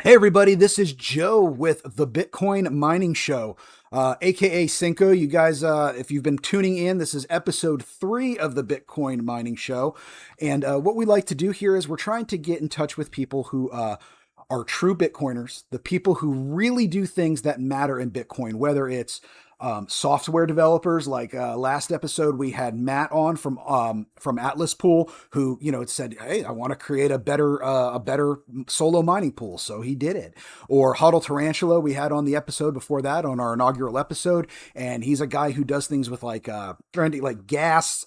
Hey everybody, this is Joe with the Bitcoin Mining Show, aka Cinco. You guys, if you've been tuning in, this is episode 3 of the Bitcoin Mining Show. And what we like to do here is we're trying to get in touch with people who are true Bitcoiners, the people who really do things that matter in Bitcoin, whether it's software developers. Like last episode, we had Matt on from Atlas Pool, who said, "Hey, I want to create a better solo mining pool," so he did it. Or Huddle Tarantula, we had on the episode before that on our inaugural episode, and he's a guy who does things with like gas.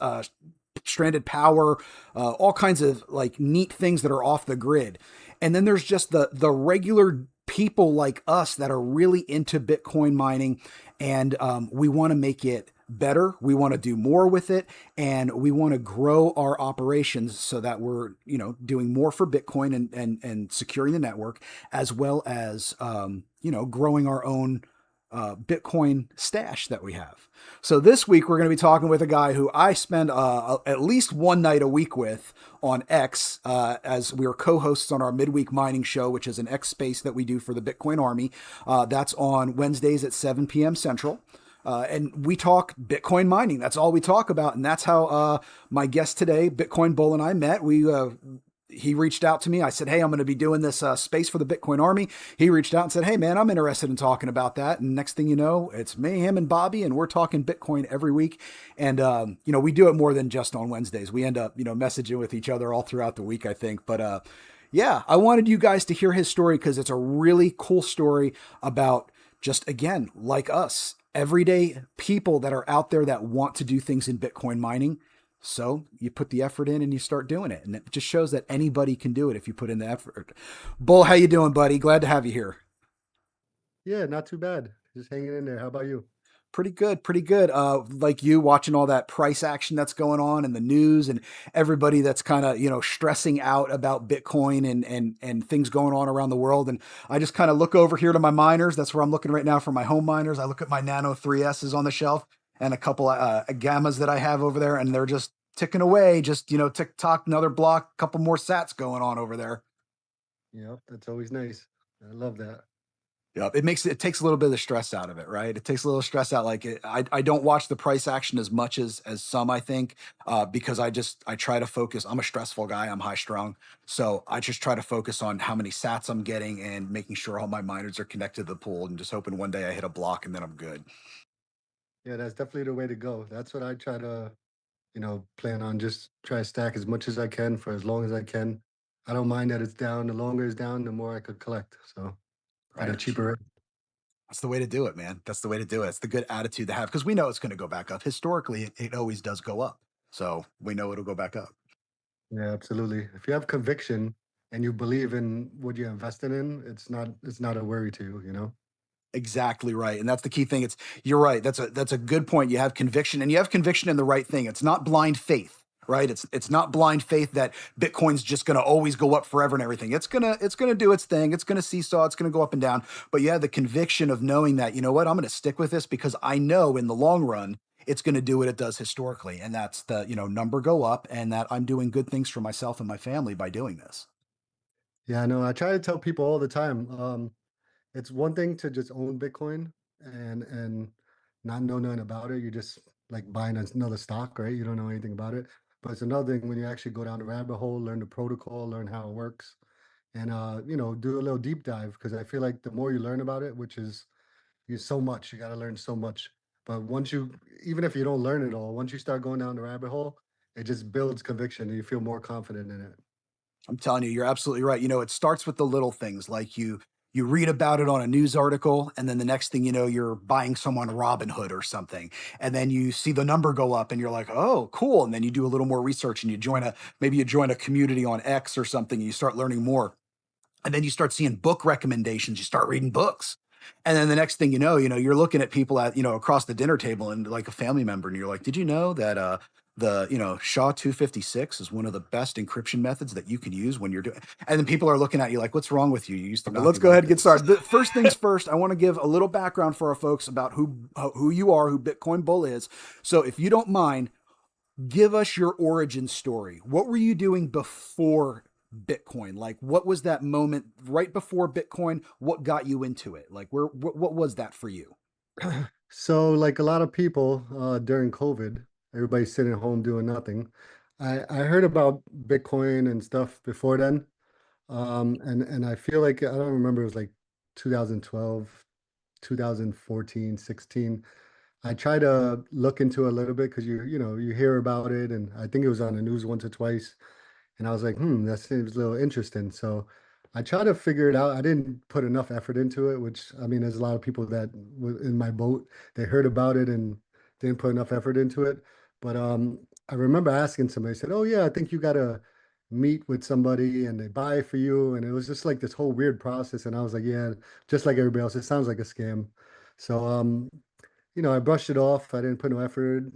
Stranded power, all kinds of like neat things that are off the grid. And then there's just the regular people like us that are really into Bitcoin mining, and we want to make it better. We want to do more with it, and we want to grow our operations so that we're doing more for Bitcoin and securing the network, as well as growing our own Bitcoin stash that we have. So this week we're going to be talking with a guy who I spend at least one night a week with on X, as we are co-hosts on our midweek mining show, which is an X space that we do for the Bitcoin Army. That's on Wednesdays at 7 p.m. Central. And we talk Bitcoin mining. That's all we talk about. And that's how my guest today, Bitcoin Bull, and I met. He reached out to me. I said, "Hey, I'm going to be doing this space for the Bitcoin Army." He reached out and said, "Hey, man, I'm interested in talking about that." And next thing you know, it's me, him, and Bobby, and we're talking Bitcoin every week. And we do it more than just on Wednesdays. We end up messaging with each other all throughout the week, I think. But yeah, I wanted you guys to hear his story because it's a really cool story about just, again, like us, everyday people that are out there that want to do things in Bitcoin mining. So you put the effort in and you start doing it. And it just shows that anybody can do it if you put in the effort. Bull, how you doing, buddy? Glad to have you here. Yeah, not too bad. Just hanging in there. How about you? Pretty good, pretty good. Like you watching all that price action that's going on in the news and everybody that's kind of, stressing out about Bitcoin and things going on around the world. And I just kind of look over here to my miners. That's where I'm looking right now for my home miners. I look at my Nano 3S's on the shelf and a couple gammas that I have over there, and they're just ticking away. Just, tick tock, another block, couple more sats going on over there. Yep, that's always nice. I love that. Yep. It takes a little bit of the stress out of it, right? It takes a little stress out. I don't watch the price action as much as some, I think, because I try to focus. I'm a stressful guy. I'm high strung. So I just try to focus on how many sats I'm getting and making sure all my miners are connected to the pool and just hoping one day I hit a block and then I'm good. Yeah, that's definitely the way to go. That's what I try to, plan on. Just try to stack as much as I can for as long as I can. I don't mind that it's down. The longer it's down, the more I could collect. So at a Right. cheaper rate. That's the way to do it, man. That's the way to do it. It's the good attitude to have because we know it's going to go back up. Historically, it always does go up. So we know it'll go back up. Yeah, absolutely. If you have conviction and you believe in what you're investing in, it's not a worry to you. Exactly right. And that's the key thing. You're right. That's a good point. You have conviction and you have conviction in the right thing. It's not blind faith, right? It's not blind faith that Bitcoin's just going to always go up forever and everything. It's going to do its thing. It's going to seesaw, it's going to go up and down, but you have the conviction of knowing that, you know what, I'm going to stick with this because I know in the long run it's going to do what it does historically, and that's the, number go up, and that I'm doing good things for myself and my family by doing this. Yeah, no, I try to tell people all the time. It's one thing to just own Bitcoin and not know nothing about it. You're just like buying another stock, right? You don't know anything about it. But it's another thing when you actually go down the rabbit hole, learn the protocol, learn how it works, and do a little deep dive. Because I feel like the more you learn about it, which is you so much, you got to learn so much. But even if you don't learn it all, once you start going down the rabbit hole, it just builds conviction and you feel more confident in it. I'm telling you, you're absolutely right. It starts with the little things like you read about it on a news article, and then the next thing you know, you're buying someone Robinhood or something. And then you see the number go up and you're like, "Oh, cool." And then you do a little more research and maybe you join a community on X or something, and you start learning more. And then you start seeing book recommendations, you start reading books. And then the next thing you're looking at people across the dinner table and like a family member, and you're like, "Did you know that the SHA-256 is one of the best encryption methods that you can use when you're doing?" And then people are looking at you like, "What's wrong with you? You used to But not let's be go like ahead and get this." started. First things first, I want to give a little background for our folks about who you are, who Bitcoin Bull is. So if you don't mind, give us your origin story. What were you doing before Bitcoin? Like, what was that moment right before Bitcoin? What got you into it? Like, what was that for you? So, like a lot of people during COVID, everybody's sitting at home doing nothing. I heard about Bitcoin and stuff before then. And I feel like I don't remember, it was like 2012, 2014, 16. I try to look into it a little bit because you hear about it, and I think it was on the news once or twice. And I was like, that seems a little interesting. So I tried to figure it out. I didn't put enough effort into it, which I mean, there's a lot of people that were in my boat. They heard about it and didn't put enough effort into it. But I remember asking somebody, said, "Oh yeah, I think you gotta meet with somebody and they buy it for you." And it was just like this whole weird process. And I was like, "Yeah, just like everybody else, it sounds like a scam." So I brushed it off. I didn't put no effort.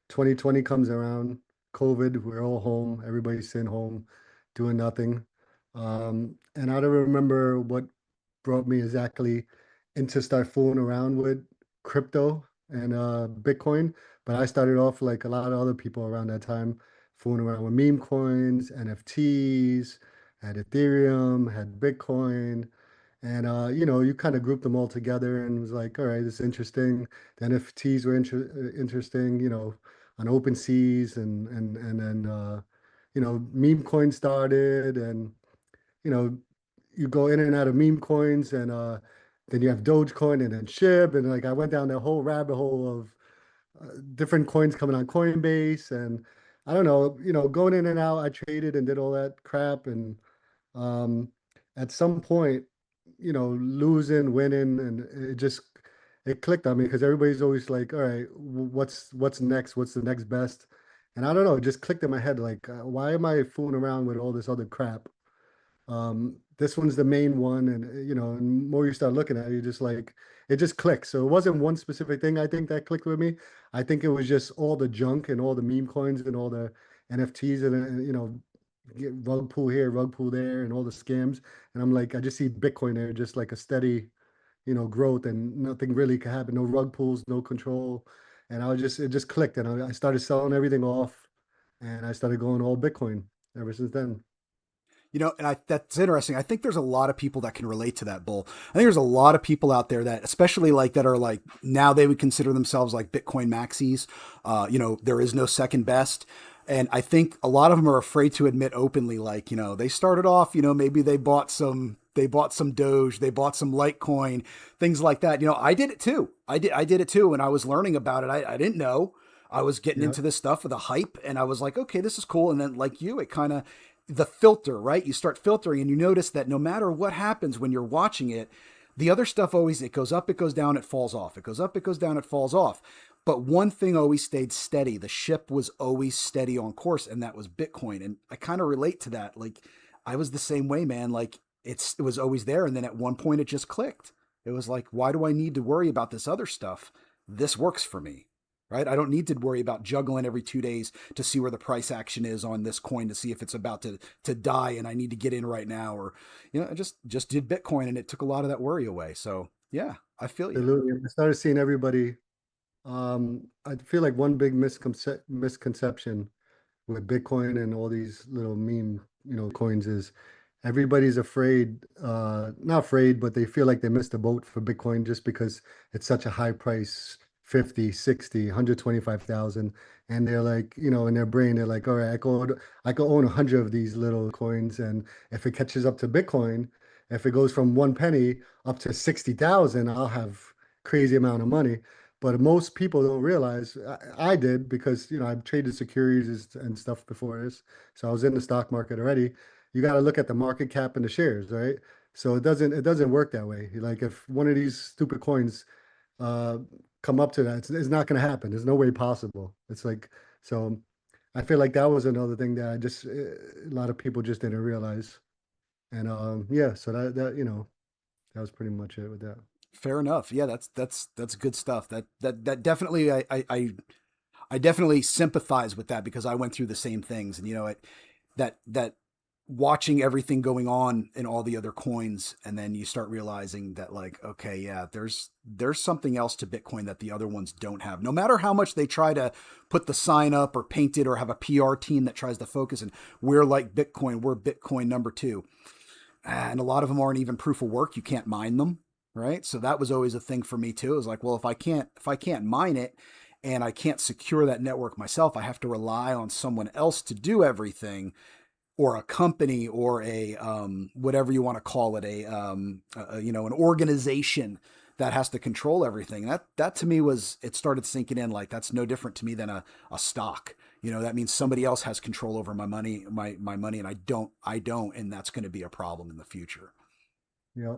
2020 comes around, COVID, we're all home, everybody's sitting home doing nothing. And I don't remember what brought me exactly into start fooling around with crypto and Bitcoin, but I started off like a lot of other people around that time, fooling around with meme coins, NFTs, had Ethereum, had Bitcoin. And you kind of group them all together and was like, all right, this is interesting. The NFTs were interesting, on open seas and then meme coin started and you know you go in and out of meme coins and then you have Dogecoin and then SHIB and like I went down that whole rabbit hole of different coins coming on Coinbase and I don't know, going in and out. I traded and did all that crap and um, at some point, losing, winning, and it clicked on me because everybody's always like, "All right, what's next? What's the next best?" And I don't know, it just clicked in my head like, why am I fooling around with all this other crap? This one's the main one, and and the more you start looking at it, you just like it just clicks. So it wasn't one specific thing I think that clicked with me. I think it was just all the junk and all the meme coins and all the NFTs and get rug pull here, rug pull there, and all the scams. And I'm like, I just see Bitcoin there, just like a steady, growth, and nothing really could happen. No rug pulls, no control. And it just clicked, and I started selling everything off, and I started going all Bitcoin ever since then. That's interesting. I think there's a lot of people that can relate to that, Bull. I think there's a lot of people out there that, especially like that are like now they would consider themselves like Bitcoin maxis. There is no second best. And I think a lot of them are afraid to admit openly, like, they started off, maybe they bought some Doge, they bought some Litecoin, things like that. I did it too. I did it too. When I was learning about it, I didn't know. I was getting Yeah. into this stuff with a hype and I was like, okay, this is cool. And then like you, it kind of, the filter, right? You start filtering and you notice that no matter what happens when you're watching it, the other stuff always, it goes up, it goes down, it falls off. It goes up, it goes down, it falls off. But one thing always stayed steady. The ship was always steady on course, and that was Bitcoin. And I kind of relate to that. Like I was the same way, man. Like it was always there. And then at one point it just clicked. It was like, why do I need to worry about this other stuff? This works for me. Right? I don't need to worry about juggling every 2 days to see where the price action is on this coin to see if it's about to die and I need to get in right now. Or, I just did Bitcoin and it took a lot of that worry away. So yeah, I feel you. Absolutely. I started seeing everybody. I feel like one big misconception with Bitcoin and all these little meme, coins is everybody's afraid, not afraid, but they feel like they missed the boat for Bitcoin just because it's such a high price, 50, 60, 125,000. And they're like, in their brain, they're like, all right, I could own 100 of these little coins. And if it catches up to Bitcoin, if it goes from 1 penny up to 60,000, I'll have crazy amount of money. But most people don't realize I did because I've traded securities and stuff before this, so I was in the stock market already. You got to look at the market cap and the shares, right? So it doesn't work that way. Like if one of these stupid coins uh, come up to that, it's not going to happen. There's no way possible. It's like so. I feel like that was another thing that a lot of people just didn't realize. And yeah, so that was pretty much it with that. Fair enough. Yeah, that's good stuff. That definitely I definitely sympathize with that because I went through the same things and that watching everything going on in all the other coins, and then you start realizing that, like, okay, yeah, there's something else to Bitcoin that the other ones don't have. No matter how much they try to put the sign up or paint it or have a PR team that tries to focus, and we're like Bitcoin, we're Bitcoin number two, and a lot of them aren't even proof of work. You can't mine them, right? So that was always a thing for me too. It was like, well, if I can't mine it and I can't secure that network myself, I have to rely on someone else to do everything, or a company, or a whatever you want to call it, an organization that has to control everything. That to me was, it started sinking in, like that's no different to me than a stock. That means somebody else has control over my money, my money, and I don't, and that's going to be a problem in the future. Yeah.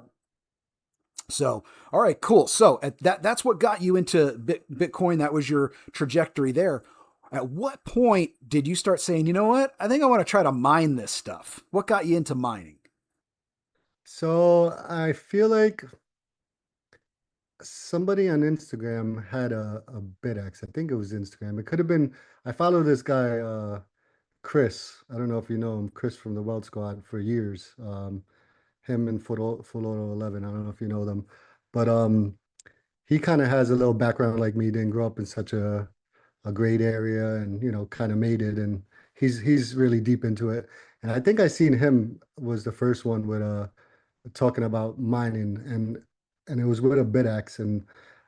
So, all right, cool. So that's what got you into Bitcoin. That was your trajectory there. At what point did you start saying, you know what? I think I want to try to mine this stuff. What got you into mining? So I feel like somebody on Instagram had a BitX. I think it was Instagram. It could have been, I follow this guy, Chris. I don't know if you know him, Chris from the Weld Squad for years. Him and Full Auto 11. I don't know if you know them, but he kind of has a little background like me. Didn't grow up in such a great area, and kind of made it. And he's really deep into it. And I think I seen him was the first one with talking about mining, and it was with a BitX. And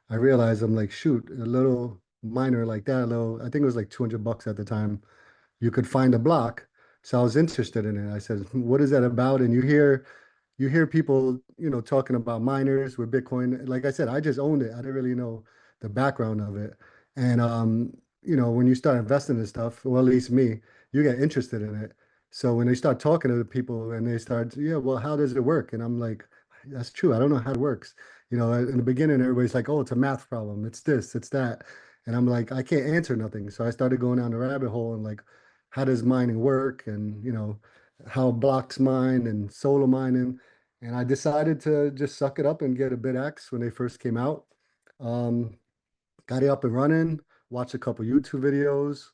I realized, I'm like, shoot, a little miner like that, a little, I think it was like $200 at the time, you could find a block. So I was interested in it. I said, what is that about? And you hear people, talking about miners with Bitcoin. Like I said, I just owned it. I didn't really know the background of it. And when you start investing in stuff, well, at least me, you get interested in it. So when they start talking to the people and they start, yeah, well, how does it work? And I'm like, that's true. I don't know how it works. In the beginning, everybody's like, oh, it's a math problem. It's this, it's that. And I'm like, I can't answer nothing. So I started going down the rabbit hole and like, how does mining work? And, how blocks mine and solo mining. And I decided to just suck it up and get a BitX when they first came out. Um, got it up and running, watched a couple YouTube videos,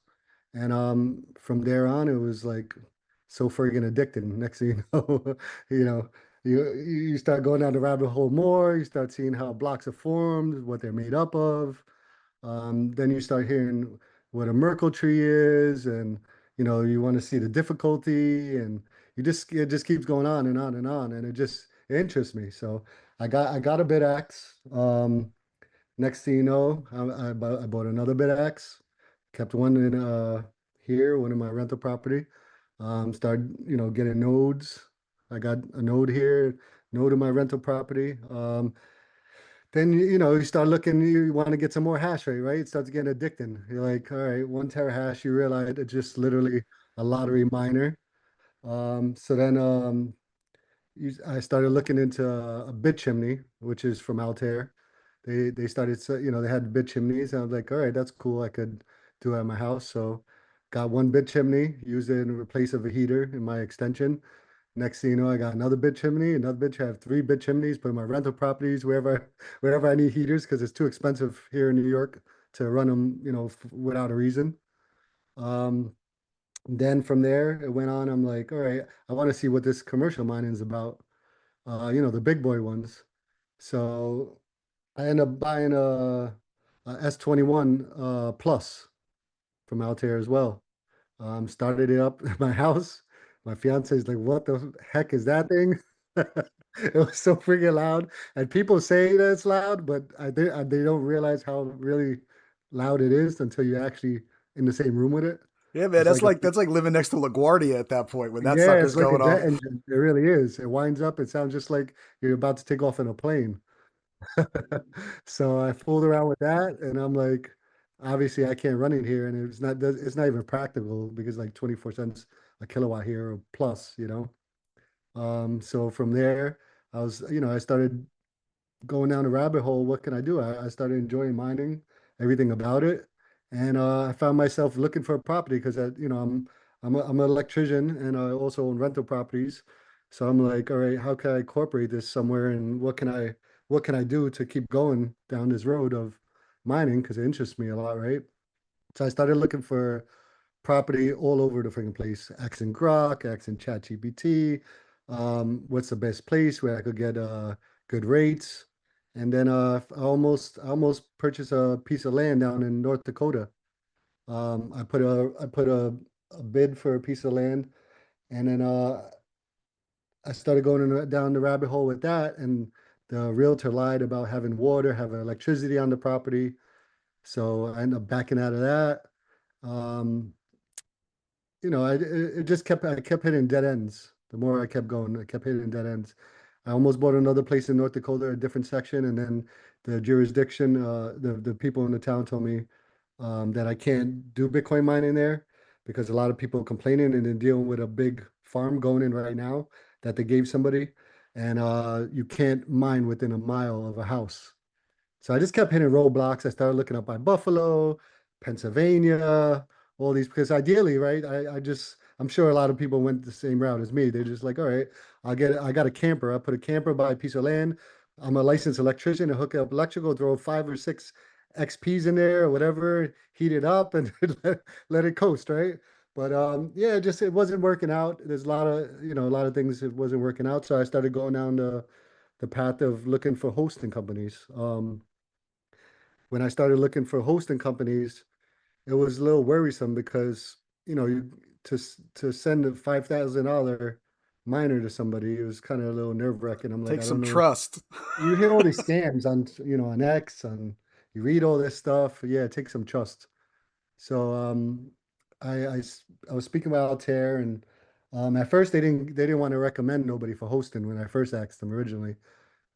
and from there on, it was like so friggin' addicting. Next thing you know, you know, you start going down the rabbit hole more. You start seeing how blocks are formed, what they're made up of. Then you start hearing what a Merkle tree is, and you want to see the difficulty, and it just keeps going on and on and on, and it interests me. So I got a BitX. Next thing you know, I bought another BitX, kept one in here, one in my rental property. Started getting nodes. I got a node here, node in my rental property. Then you start looking, you want to get some more hash rate, right? It starts getting addicting. You're like, all right, 1 terahash. You realize it's just literally a lottery miner. So then I started looking into a bit chimney, which is from Altair. They started, they had bit chimneys, and I was like, all right, that's cool. I could do it at my house. So got one bit chimney, used it in place of a heater in my extension. Next thing you know, I got another bit chimney, another bit. I have 3 bit chimneys, put in my rental properties wherever I need heaters because it's too expensive here in New York to run them, without a reason. Um, then from there, it went on. I'm like, all right, I want to see what this commercial mining is about. The big boy ones. So I end up buying a S21 Plus from Altair as well. Started it up at my house. My fiance is like, "What the heck is that thing?" It was so freaking loud, and people say that it's loud, but they don't realize how really loud it is until you're actually in the same room with it. Yeah, man, It's that's like a like that's like living next to LaGuardia at that point when that yeah, sucker's it's like a going jet off. engine. It really is. It winds up. It sounds just like you're about to take off in a plane. So I fooled around with that, and I'm like, obviously I can't run it here, and it's not even practical because like 24 cents a kilowatt here or plus. So from there, I started going down the rabbit hole. What can I do? I started enjoying mining, everything about it, and I found myself looking for a property because I'm an electrician and I also own rental properties. So I'm like, all right, how can I incorporate this somewhere, and what can I do to keep going down this road of mining because it interests me a lot, right? So I started looking for property all over the freaking place. Asking Grok, asking ChatGPT, what's the best place where I could get good rates. And then I almost purchased a piece of land down in North Dakota. I put a bid for a piece of land, and then I started down the rabbit hole with that, and the realtor lied about having water, having electricity on the property. So I ended up backing out of that. Um, it just I kept hitting dead ends. The more I kept going, I kept hitting dead ends. I almost bought another place in North Dakota, a different section, and then the jurisdiction, the people in the town told me that I can't do Bitcoin mining there because a lot of people are complaining and they're dealing with a big farm going in right now that they gave somebody, and you can't mine within a mile of a house. So I just kept hitting roadblocks. I started looking up by Buffalo, Pennsylvania, all these, because ideally, right? I'm sure a lot of people went the same route as me. They're just like, all right, I got a camper. I put a camper by a piece of land. I'm a licensed electrician to hook up electrical, throw 5 or 6 XPs in there or whatever, heat it up and let it coast, right? But yeah, just it wasn't working out. There's a lot of things it wasn't working out. So I started going down the path of looking for hosting companies. When I started looking for hosting companies, it was a little worrisome because, to send a $5,000 miner to somebody, it was kind of a little nerve-wracking. I'm like, Take I some don't know. trust. You hear all these scams on X, you read all this stuff. Yeah, it takes some trust. So I was speaking about Altair, and at first they didn't want to recommend nobody for hosting when I first asked them originally.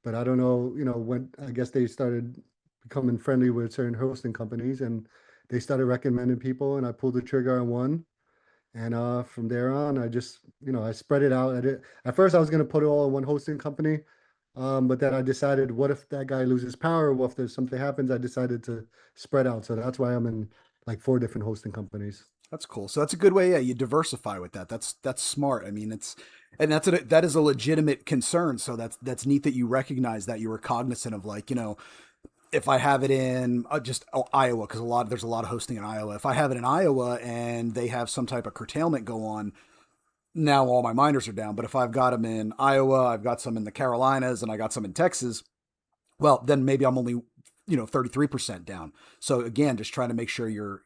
But I don't know, when I guess they started becoming friendly with certain hosting companies, and they started recommending people, and I pulled the trigger on one. And from there on, I spread it out. At first, I was going to put it all in one hosting company, but then I decided, what if that guy loses power? What if there's something happens? I decided to spread out. So that's why I'm in like 4 different hosting companies. That's cool. So that's a good way. Yeah, you diversify with that. That's smart. I mean, and that is a legitimate concern. So that's neat that you recognize that you were cognizant of, like, if I have it in just Iowa, because there's a lot of hosting in Iowa. If I have it in Iowa and they have some type of curtailment go on, now all my miners are down. But if I've got them in Iowa, I've got some in the Carolinas, and I got some in Texas, well, then maybe I'm only 33% down. So again, just trying to make sure you're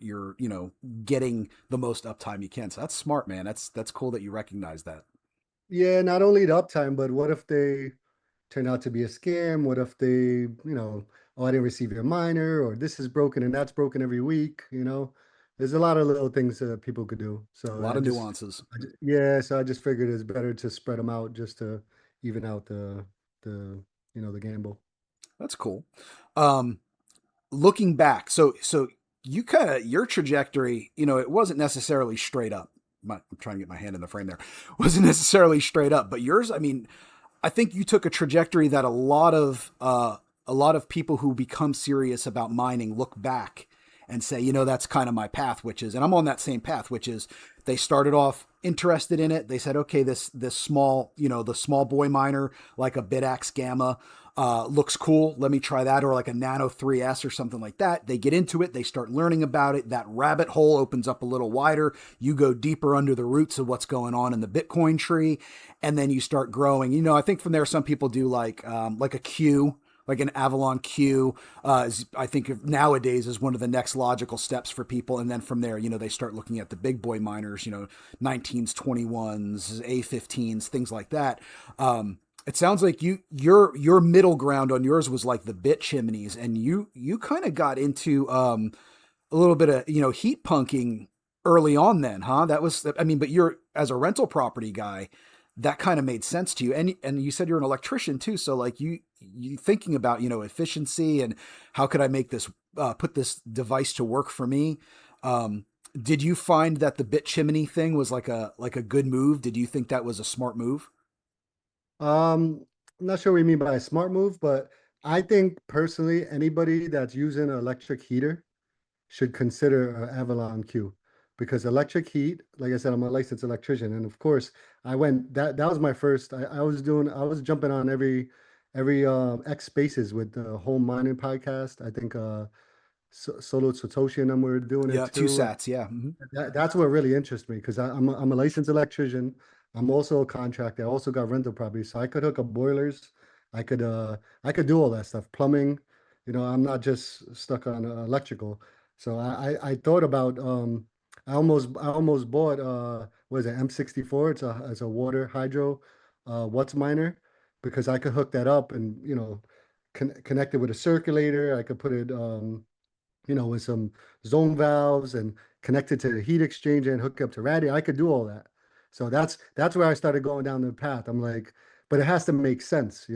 getting the most uptime you can. So that's smart, man. That's cool that you recognize that. Yeah, not only the uptime, but what if they turn out to be a scam? What if oh, I didn't receive your miner, or this is broken and that's broken every week? There's a lot of little things that people could do. A So lot of nuances. yeah, so I just figured it's better to spread them out just to even out the gamble. That's cool. Um, Looking back, so you kind of your trajectory, it wasn't necessarily straight up. I'm trying to get my hand in the frame there. Wasn't necessarily straight up, but yours, I mean, I think you took a trajectory that a lot of people who become serious about mining look back and say, that's kind of my path, which is, and I'm on that same path, which is they started off interested in it. They said, okay, this small, the small boy miner, like a Bidax Gamma, looks cool. Let me try that, or like a Nano 3S or something like that. They get into it. They start learning about it. That rabbit hole opens up a little wider. You go deeper under the roots of what's going on in the Bitcoin tree, and then you start growing. I think from there some people do like a Q, like an Avalon Q. I think nowadays is one of the next logical steps for people, and then from there, they start looking at the big boy miners, 19s, 21s, A15s, things like that. It sounds like your middle ground on yours was like the bit chimneys, and you kind of got into a little bit of heat punking early on then, huh? That was, I mean, but you're, as a rental property guy, that kind of made sense to you. And you said you're an electrician too, so like you thinking about efficiency and how could I make this put this device to work for me. Did you find that the bit chimney thing was like a good move? Did you think that was a smart move? I'm not sure what you mean by a smart move, but I think personally, anybody that's using an electric heater should consider Avalon Q, because electric heat, like I said, I'm a licensed electrician, and of course, I went that was my first. I was jumping on every X Spaces with the home mining podcast. I think Solo Satoshi and them were doing it Yeah, two too. sats. Yeah. Mhm. That's what really interests me because I'm a licensed electrician. I'm also a contractor. I also got rental property, so I could hook up boilers. I could do all that stuff, plumbing. I'm not just stuck on electrical. So I thought about I almost bought what is it, M64? It's a water hydro Watts miner because I could hook that up and connect it with a circulator. I could put it with some zone valves and connected to the heat exchanger and hook up to radiator. I could do all that. So that's where I started going down the path. I'm like, but it has to make sense.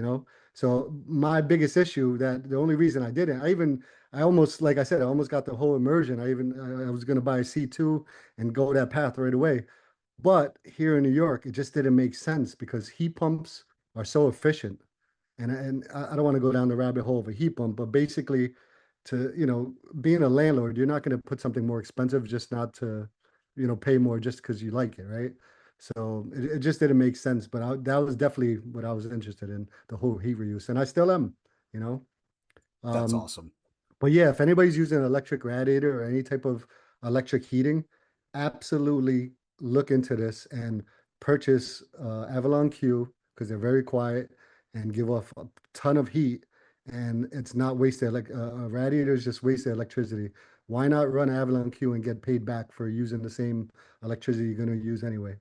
So my biggest issue that the only reason I didn't, I almost, like I said, I almost got the whole immersion. I was going to buy a C2 and go that path right away. But here in New York, it just didn't make sense because heat pumps are so efficient. And I don't want to go down the rabbit hole of a heat pump, but basically, being a landlord, you're not going to put something more expensive just not to, pay more just because you like it, right? So it just didn't make sense. But that was definitely what I was interested in, the whole heat reuse, and I still am, you know. That's Um, awesome. but yeah, if anybody's using an electric radiator or any type of electric heating, absolutely look into this and purchase Avalon Q because they're very quiet and give off a ton of heat and it's not wasted. Like a radiator is just wasted electricity. Why not run Avalon Q and get paid back for using the same electricity you're going to use anyway?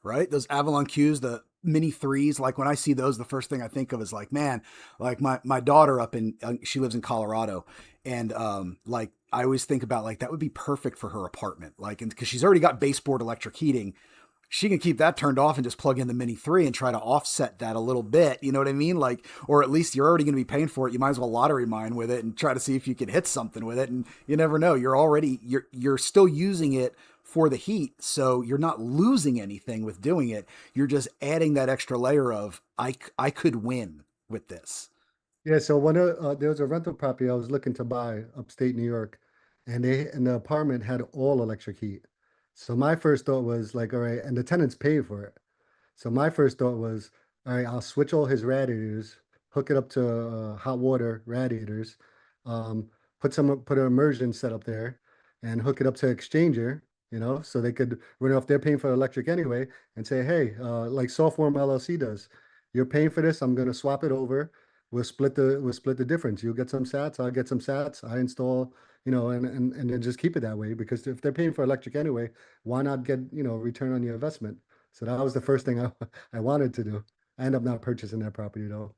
Right? Those Avalon Qs, the mini threes, like when I see those, the first thing I think of is like, man, like my daughter up in, she lives in Colorado. And like, I always think about like, that would be perfect for her apartment. Like, and because she's already got baseboard electric heating, she can keep that turned off and just plug in the mini three and try to offset that a little bit. You know what I mean? Like, or at least you're already going to be paying for it. You might as well lottery mine with it and try to see if you can hit something with it. And you never know. You're still using it for the heat. So you're not losing anything with doing it. You're just adding that extra layer of, I could win with this. Yeah, so there was a rental property I was looking to buy upstate New York, and the apartment had all electric heat. So my first thought was like, all right, and the tenants paid for it. So my first thought was, all right, I'll switch all his radiators, hook it up to hot water radiators, um, put an immersion set up there, and hook it up to exchanger. So they could run it off. They're paying for electric anyway, and say, hey, like Softworm LLC does, you're paying for this. I'm gonna swap it over. We'll split the difference. You'll get some sats, I'll get some sats. I install, and then just keep it that way because if they're paying for electric anyway, why not get, return on your investment? So that was the first thing I wanted to do. I end up not purchasing that property though.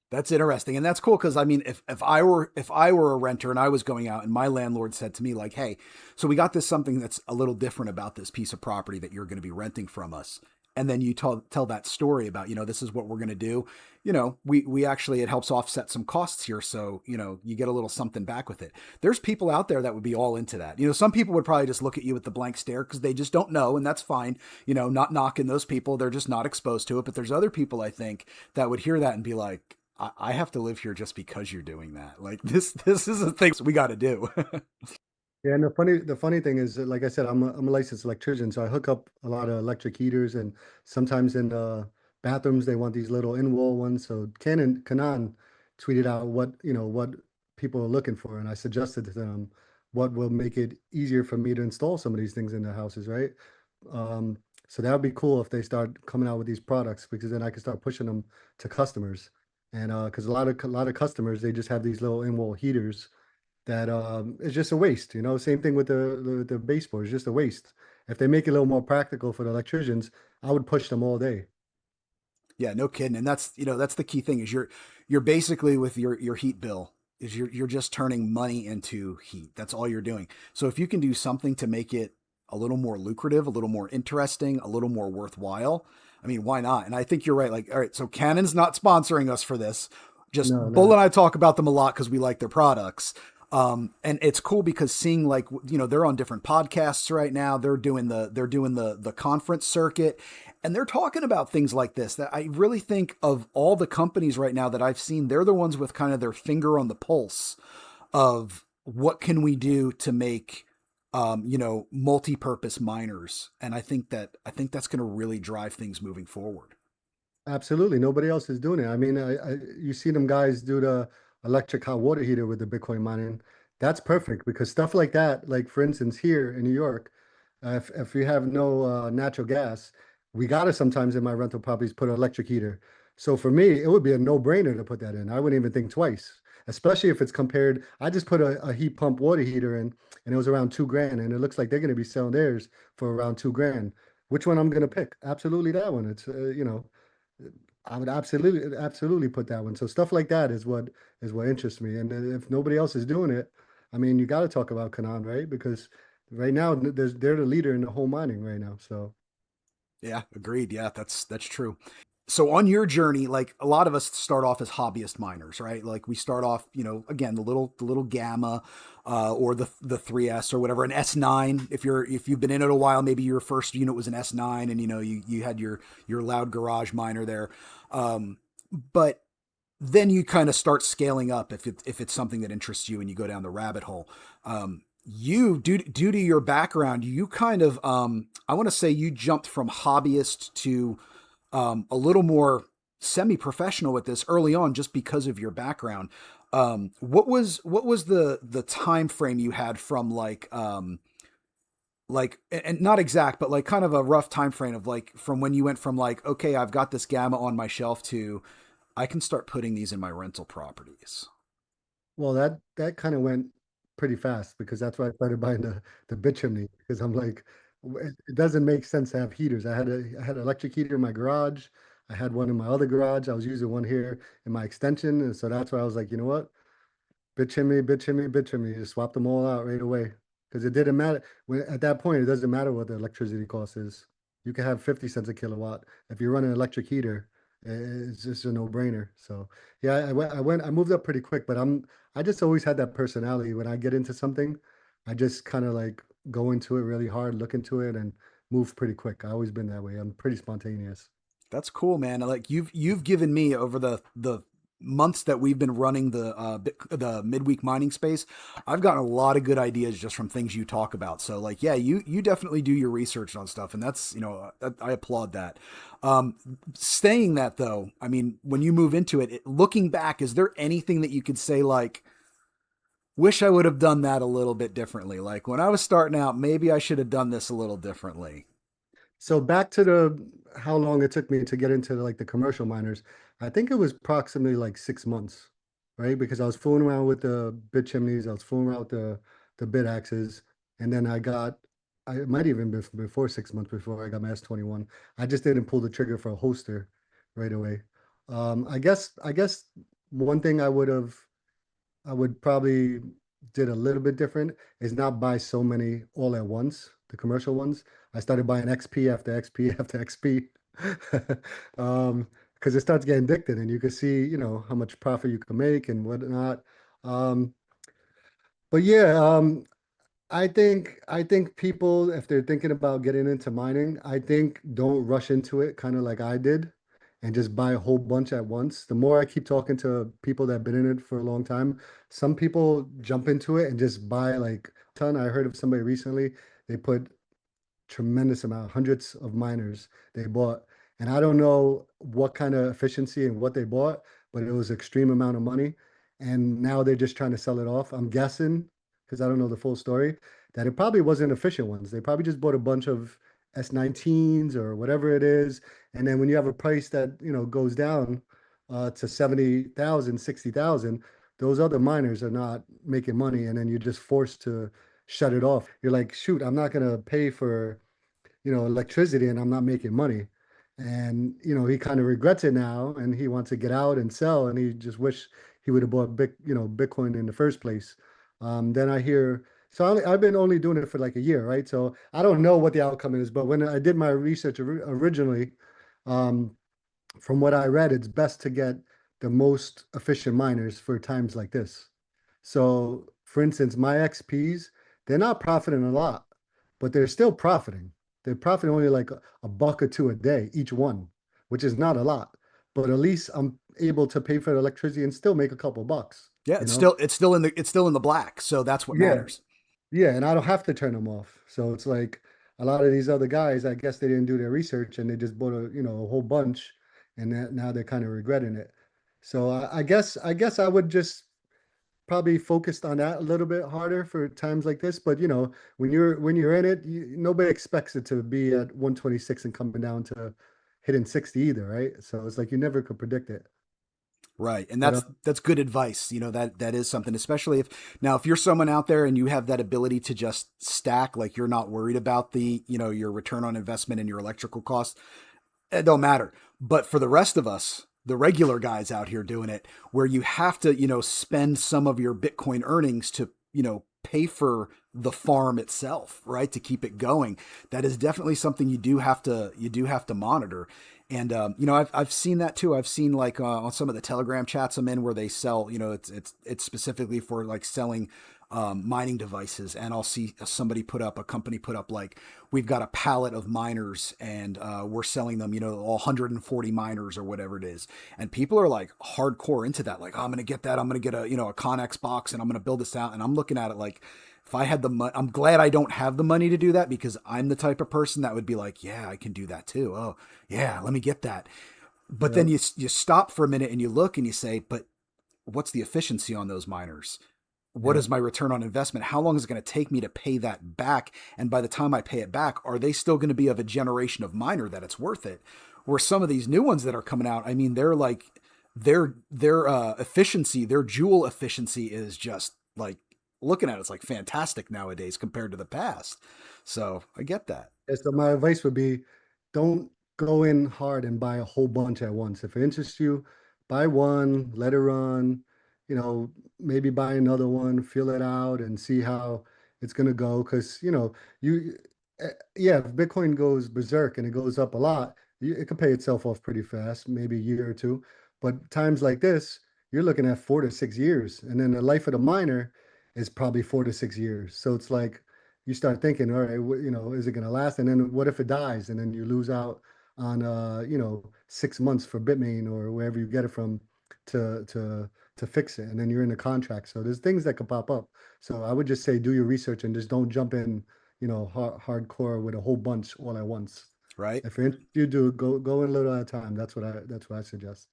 That's interesting. And that's cool because I mean if I were a renter and I was going out and my landlord said to me like, "Hey, so we got this something that's a little different about this piece of property that you're going to be renting from us." And then you tell that story about, this is what we're going to do. We actually, it helps offset some costs here, so, you get a little something back with it. There's people out there that would be all into that. Some people would probably just look at you with the blank stare because they just don't know, and that's fine. Not knocking those people, they're just not exposed to it. But there's other people I think that would hear that and be like, I have to live here just because you're doing that. Like this is a thing we got to do. Yeah, and the funny thing is that, like I said, I'm a licensed electrician, so I hook up a lot of electric heaters, and sometimes in bathrooms they want these little in-wall ones. So Canon tweeted out what people are looking for, and I suggested to them what will make it easier for me to install some of these things in the houses, right? Um, so that would be cool if they start coming out with these products because then I can start pushing them to customers, and because a lot of customers they just have these little in-wall heaters that is just a waste. Same thing with the baseboard, it's just a waste. If they make it a little more practical for the electricians, I would push them all day. Yeah, no kidding. And that's the key thing is you're basically with your heat bill is you're just turning money into heat. That's all you're doing. So if you can do something to make it a little more lucrative, a little more interesting, a little more worthwhile, I mean, why not? And I think you're right. Like, all right, so Canon's not sponsoring us for this. Just No, Bull no, and I talk about them a lot because we like their products. And it's cool because seeing like they're on different podcasts right now. They're doing the conference circuit, and they're talking about things like this. That I really think of all the companies right now that I've seen, they're the ones with kind of their finger on the pulse of what can we do to make multi-purpose miners. And I think that's going to really drive things moving forward. absolutely. Nobody else is doing it. I mean, you see them guys do the electric hot water heater with the Bitcoin mining. That's perfect because stuff like that, like for instance, here in New York, if we have no natural gas, we gotta sometimes in my rental properties put an electric heater. So for me, it would be a no-brainer to put that in. I wouldn't even think twice, especially if it's compared. I just put a heat pump water heater in, and it was around 2 grand, and it looks like they're going to be selling theirs for around 2 grand. Which one I'm going to pick? Absolutely that one. It's I would absolutely put that one. So stuff like that is what interests me. And then if nobody else is doing it, I mean, you got to talk about Canaan, right? Because right now they're the leader in the whole mining right now. So Yeah, agreed. Yeah, that's true. So on your journey, like a lot of us start off as hobbyist miners, right? Like we start off, again, the little gamma, or the 3S or whatever, an S9. If you've been in it a while, maybe your first unit was an S9, and you had your loud garage miner there. But then you kind of start scaling up if it's something that interests you and you go down the rabbit hole. You due to your background, you kind of I want to say you jumped from hobbyist to a little more semi-professional with this early on just because of your background. What was the time frame you had from like and not exact but like kind of a rough time frame of like from when you went from like, okay, I've got this gamma on my shelf to I can start putting these in my rental properties? well, that kind of went pretty fast because that's why I started buying the bit chimney because I'm like, it doesn't make sense to have heaters. I had an electric heater in my garage. I had one in my other garage. I was using one here in my extension, and so that's why I was like, you know what? Bit chimney, bit chimney, bit chimney. Just swap them all out right away. Because it didn't matter. At that point, it doesn't matter what the electricity cost is. You can have 50 cents a kilowatt. If you run an electric heater, it's just a no-brainer. So yeah, I moved up pretty quick, but I just always had that personality. When I get into something, I just kind of like go into it really hard, look into it, and move pretty quick. I always been that way. I'm pretty spontaneous. That's cool, man. Like you've given me over the months that we've been running the midweek mining space, I've gotten a lot of good ideas just from things you talk about. So like, yeah, you definitely do your research on stuff, and that's I applaud that. Um, Saying that though, I mean, when you move into it, looking back, is there anything that you could say like, wish I would have done that a little bit differently? Like when I was starting out, maybe I should have done this a little differently. So back to the how long it took me to get into like the commercial miners. I think it was approximately like 6 months, right? Because I was fooling around with the bit chimneys, I was fooling around with the bit axes, and then it might even be before 6 months before I got my S21. I just didn't pull the trigger for a holster right away. I guess one thing I would probably did a little bit different is not buy so many all at once, the commercial ones. I started buying XP after XP after XP. Because it starts getting addicted and you can see, how much profit you can make and whatnot. Um, but yeah, I think people, if they're thinking about getting into mining, I think don't rush into it, kind of like I did, and just buy a whole bunch at once. The more I keep talking to people that have been in it for a long time, some people jump into it and just buy like a ton. I heard of somebody recently, they put tremendous amount, hundreds of miners they bought. And I don't know what kind of efficiency and what they bought, but it was extreme amount of money. And now they're just trying to sell it off. I'm guessing, because I don't know the full story, that it probably wasn't efficient ones. They probably just bought a bunch of S19s or whatever it is. And then when you have a price that, goes down to 70,000, 60,000, those other miners are not making money. And then you're just forced to shut it off. You're like, shoot, I'm not going to pay for electricity and I'm not making money. And, he kind of regrets it now and he wants to get out and sell and he just wish he would have bought Bitcoin in the first place. Then I hear, I've been only doing it for like a year, right? So I don't know what the outcome is, but when I did my research originally, um, from what I read, it's best to get the most efficient miners for times like this. So, for instance, my XPs, they're not profiting a lot, but they're still profiting. They're profiting only like a buck or two a day, each one, which is not a lot. But at least I'm able to pay for the electricity and still make a couple bucks, Yeah, you it's know? still in the black, so that's what Yeah. matters. Yeah, and I don't have to turn them off. So it's like a lot of these other guys, I guess they didn't do their research and they just bought a whole bunch and now they're kind of regretting it. So I guess I would just probably focused on that a little bit harder for times like this. But when you're in it, nobody expects it to be at 126 and coming down to hitting 60 either, right? So it's like you never could predict it. Right. And But that's good advice. That is something, especially if you're someone out there and you have that ability to just stack, like you're not worried about your return on investment and your electrical costs, it don't matter. But for the rest of us, the regular guys out here doing it, where you have to, spend some of your Bitcoin earnings to, pay for the farm itself, right? To keep it going. That is definitely something you do have to monitor. And I've seen that too. I've seen like on some of the Telegram chats I'm in where they sell, it's specifically for like selling mining devices, and I'll see a company put up like, we've got a pallet of miners and we're selling them, all 140 miners or whatever it is, and people are like hardcore into that. Like, oh, I'm gonna get that. I'm gonna get a Connex box and I'm gonna build this out. And I'm looking at it like, if I had the money, I'm glad I don't have the money to do that, because I'm the type of person that would be like, yeah, I can do that too. Oh, yeah, let me get that. But yeah, then you stop for a minute and you look and you say, but what's the efficiency on those miners? What yeah. is my return on investment? How long is it going to take me to pay that back? And by the time I pay it back, are they still going to be of a generation of miner that it's worth it? Where some of these new ones that are coming out, I mean, they're like, their efficiency, their joule efficiency is just like, looking at it's like fantastic nowadays compared to the past. So I get that. Yeah, so my advice would be don't go in hard and buy a whole bunch at once. If it interests you, buy one, let it run, maybe buy another one, feel it out and see how it's gonna go. Because, yeah, if Bitcoin goes berserk and it goes up a lot, it could pay itself off pretty fast, maybe a year or two. But times like this, you're looking at 4 to 6 years. And then the life of the miner is probably 4 to 6 years. So it's like, you start thinking, all right, is it going to last? And then what if it dies? And then you lose out on, 6 months for Bitmain or wherever you get it from to fix it. And then you're in the contract. So there's things that could pop up. So I would just say do your research and just don't jump in, hardcore with a whole bunch all at once. Right. If you're interested, you do go in a little at a time. That's what I suggest.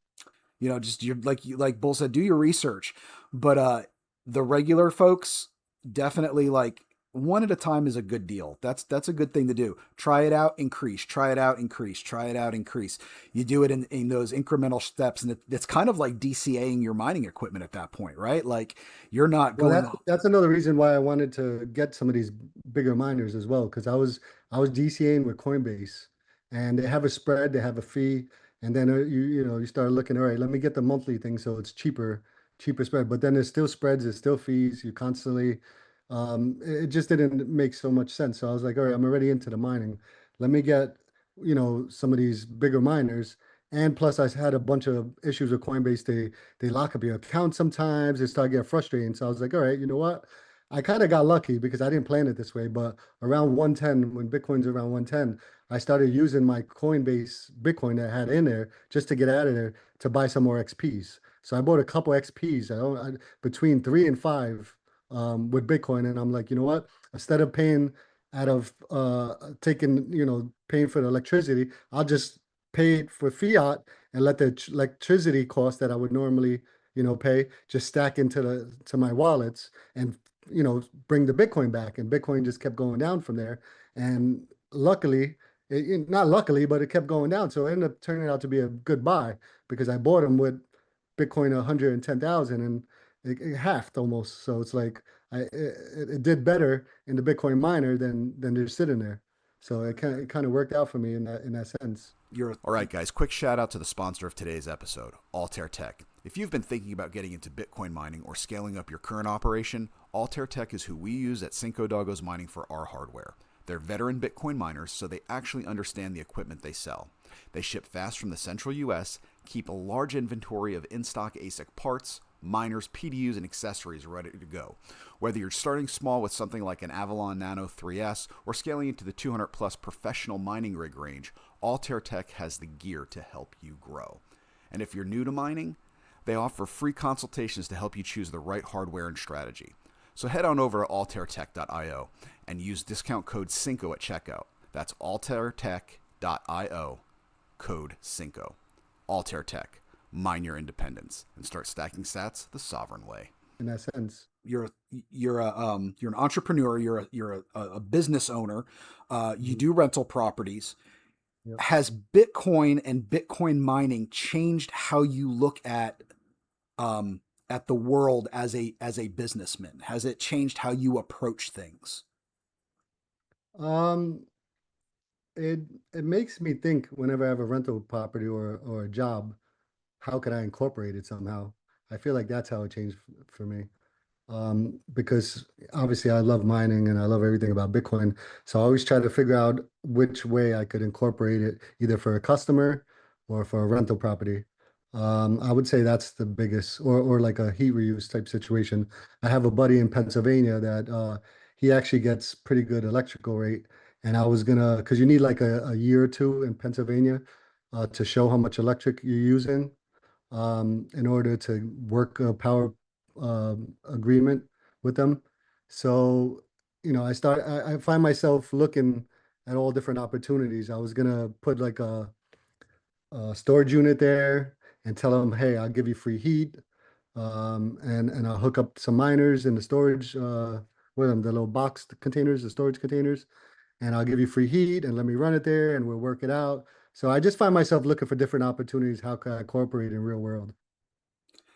Just you're like Bull said, do your research. But the regular folks, definitely, like, one at a time is a good deal. That's a good thing to do. Try it out, increase, try it out, increase, try it out, increase. You do it in those incremental steps, and it's kind of like DCAing your mining equipment at that point, right? Like, you're not Well, going. that's another reason why I wanted to get some of these bigger miners as well, because I was DCAing with Coinbase, and they have a spread, they have a fee, and then you start looking, all right, let me get the monthly thing so it's cheaper spread. But then there's still spreads, there's still fees. You constantly, it just didn't make so much sense. So I was like, all right, I'm already into the mining. Let me get some of these bigger miners. And plus, I had a bunch of issues with Coinbase. They lock up your account sometimes. They start getting frustrating. So I was like, all right, you know what? I kind of got lucky because I didn't plan it this way. But around 110, when Bitcoin's around 110, I started using my Coinbase Bitcoin that I had in there just to get out of there to buy some more XPs. So I bought a couple XPs, between 3 and 5 with Bitcoin. And I'm like, you know what? Instead of paying out of paying for the electricity, I'll just pay it for fiat and let the electricity cost that I would normally, pay just stack into the to my wallets and bring the Bitcoin back. And Bitcoin just kept going down from there. And luckily, not luckily, but it kept going down. So it ended up turning out to be a good buy because I bought them with Bitcoin 110,000 and it halved almost. So it's like it did better in the Bitcoin miner than they're sitting there. So it kind of worked out for me in that sense. All right, guys, quick shout out to the sponsor of today's episode, Altair Tech. If you've been thinking about getting into Bitcoin mining or scaling up your current operation, Altair Tech is who we use at Cinco Dogos Mining for our hardware. They're veteran Bitcoin miners, so they actually understand the equipment they sell. They ship fast from the central US, keep a large inventory of in-stock ASIC parts, miners, PDUs, and accessories ready to go. Whether you're starting small with something like an Avalon Nano 3S or scaling into the 200 plus professional mining rig range, Altair Tech has the gear to help you grow. And if you're new to mining, they offer free consultations to help you choose the right hardware and strategy. So head on over to altairtech.io and use discount code CINCO at checkout. That's altairtech.io, code CINCO. Altair Tech. Mine your independence and start stacking sats the sovereign way. in that sense. you're you're an entrepreneur, you're a business owner, you Mhm. do rental properties. Yep. Has Bitcoin and Bitcoin mining changed how you look um, at the world as a businessman? Has it changed how you approach things? Um, it it makes me think whenever I have a rental property or a job, how could I incorporate it somehow? I feel like that's how it changed for me. Because obviously I love mining and I love everything about Bitcoin. So I always try to figure out which way I could incorporate it, either for a customer or for a rental property. I would say that's the biggest, or like a heat reuse type situation. I have a buddy in Pennsylvania that he actually gets pretty good electrical rate. And I was gonna, because you need like a year or two in Pennsylvania to show how much electric you're using in order to work a power agreement with them. So, I find myself looking at all different opportunities. I was gonna put like a storage unit there and tell them, hey, I'll give you free heat, and I'll hook up some miners in the storage with them, the little box containers, the storage containers, and I'll give you free heat and let me run it there and we'll work it out. So I just find myself looking for different opportunities. How can I incorporate in real world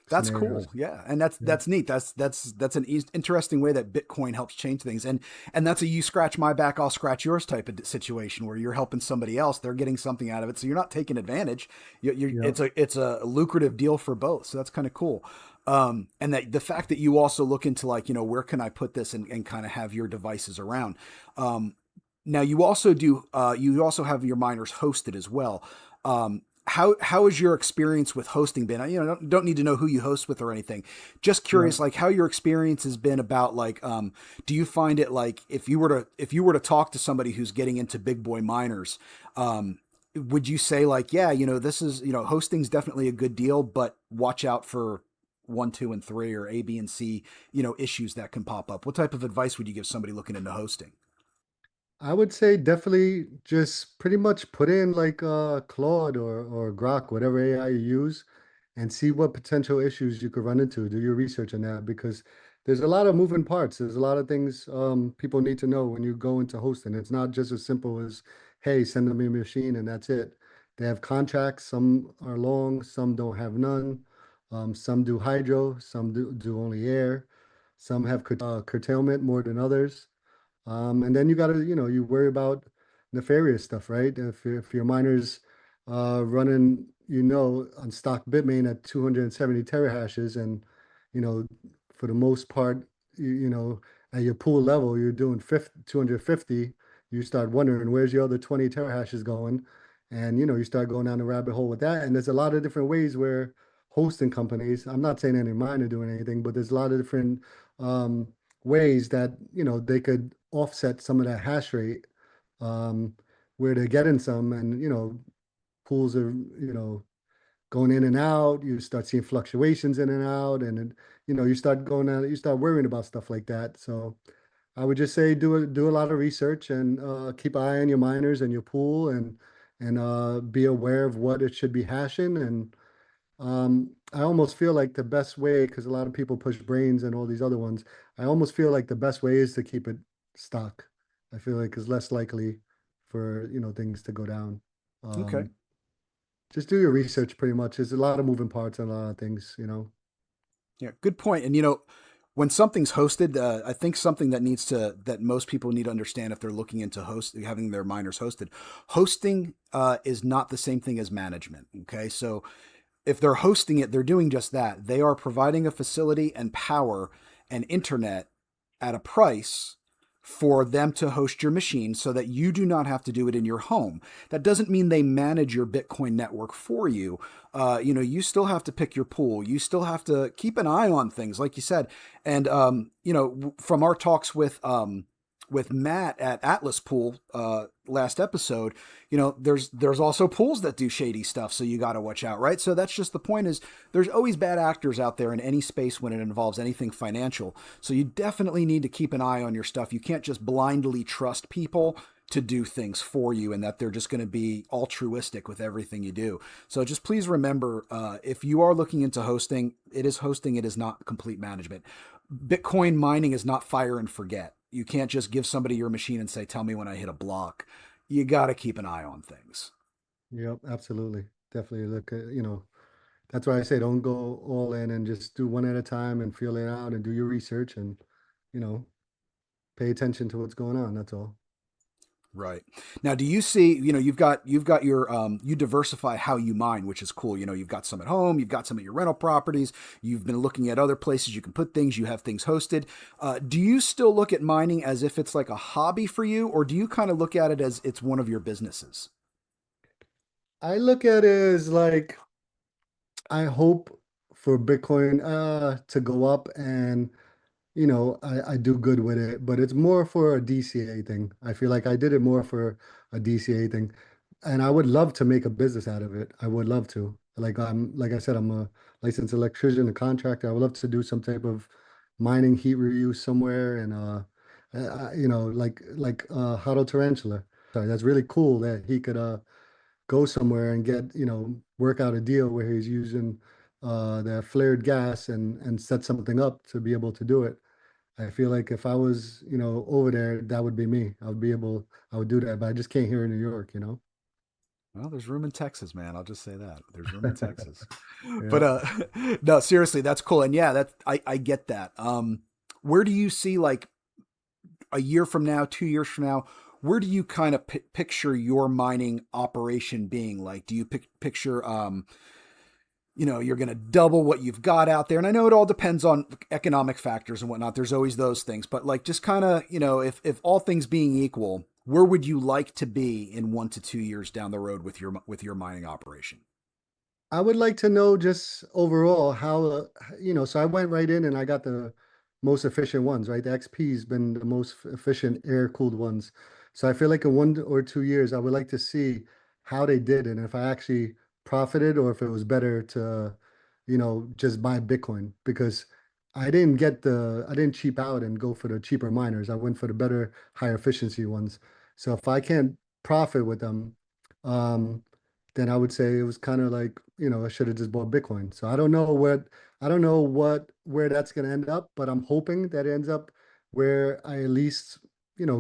That's scenarios? cool. Yeah. And Yeah. that's neat. That's an interesting way that Bitcoin helps change things. And that's a you scratch my back, I'll scratch yours type of situation where you're helping somebody else. They're getting something out of it. So you're not taking advantage. Yeah. It's a lucrative deal for both. So that's kind of cool. And that the fact that you also look into like, where can I put this and kind of have your devices around. Um, Now you also have your miners hosted as well. How has your experience with hosting been? Don't need to know who you host with or anything. Just Yeah. curious, like how your experience has been about like, do you find it like if you were to talk to somebody who's getting into big boy miners, would you say like, yeah, this is hosting's definitely a good deal, but watch out for one, two, and three or A, B, and C, issues that can pop up. What type of advice would you give somebody looking into hosting? I would say definitely just pretty much put in like Claude or Grok, whatever AI you use, and see what potential issues you could run into. Do your research on that because there's a lot of moving parts. There's a lot of things people need to know when you go into hosting. It's not just as simple as, hey, send them a machine and that's it. They have contracts. Some are long, some don't have none. Some do hydro, some do only air. Some have curtailment more than others. And then you got to, you worry about nefarious stuff, right? If your miner's running, on stock Bitmain at 270 terahashes, and you know, for the most part, at your pool level, you're doing 250, you start wondering where's your other 20 terahashes going, and you start going down the rabbit hole with that. And there's a lot of different ways where hosting companies, I'm not saying any mine are doing anything, but there's a lot of different um, ways that they could offset some of that hash rate um, where they're getting some, and pools are going in and out. You start seeing fluctuations in and out, and you start going out, you start worrying about stuff like that. So I would just say do a lot of research and keep an eye on your miners and your pool, and be aware of what it should be hashing. And I almost feel like the best way, because a lot of people push brains and all these other ones, I almost feel like the best way is to keep it stock. I feel like it's less likely for, things to go down. Okay. Um, just do your research pretty much. There's a lot of moving parts and a lot of things. Yeah, good point. And when something's hosted, I think something that most people need to understand if they're looking into having their miners hosted, hosting is not the same thing as management. Okay, so if they're hosting it, they're doing just that. They are providing a facility and power and internet at a price for them to host your machine so that you do not have to do it in your home. That doesn't mean they manage your Bitcoin network for you. You still have to pick your pool. You still have to keep an eye on things, like you said. And from our talks with Matt at Atlas Pool last episode, there's also pools that do shady stuff, so you got to watch out, right? So that's just the point is there's always bad actors out there in any space when it involves anything financial. So you definitely need to keep an eye on your stuff. You can't just blindly trust people to do things for you and that they're just going to be altruistic with everything you do. So just please remember, if you are looking into hosting, it is not complete management. Bitcoin mining is not fire and forget. You can't just give somebody your machine and say, tell me when I hit a block. You got to keep an eye on things. Yep, absolutely. Definitely look at, that's why I say don't go all in and just do one at a time and feel it out and do your research and, you know, pay attention to what's going on. That's all. Right. Now, do you see, you've got your, you diversify how you mine, which is cool. You've got some at home, you've got some at your rental properties, you've been looking at other places you can put things, you have things hosted. Do you still look at mining as if it's like a hobby for you, or do you kind of look at it as it's one of your businesses? I look at it as like, I hope for Bitcoin to go up and I do good with it, but it's more for a DCA thing. I feel like I did it more for a DCA thing. And I would love to make a business out of it. I would love to. Like I said, I'm a licensed electrician, a contractor. I would love to do some type of mining heat reuse somewhere and Huddle Tarantula. Sorry, that's really cool that he could go somewhere and get, work out a deal where he's using the flared gas and set something up to be able to do it. I feel like if I was, over there, that would be me. I would do that, but I just can't here in New York. Well, there's room in Texas, man. I'll just say that. There's room in Texas. But Yeah. no, seriously, that's cool. And yeah, I get that. Where do you see like a year from now, 2 years from now, where do you kind of picture your mining operation being like? Do you picture, you're going to double what you've got out there? And I know it all depends on economic factors and whatnot. There's always those things, but like just kind of, if all things being equal, where would you like to be in 1 to 2 years down the road with your mining operation? I would like to know just overall how, so I went right in and I got the most efficient ones, right? The XP's been the most efficient air-cooled ones. So I feel like in 1 or 2 years, I would like to see how they did and if I actually profited or if it was better to, just buy Bitcoin because I didn't cheap out and go for the cheaper miners. I went for the better, higher efficiency ones. So if I can't profit with them, um, then I would say it was kind of like, I should have just bought Bitcoin. So I don't know where that's going to end up, but I'm hoping that it ends up where I at least,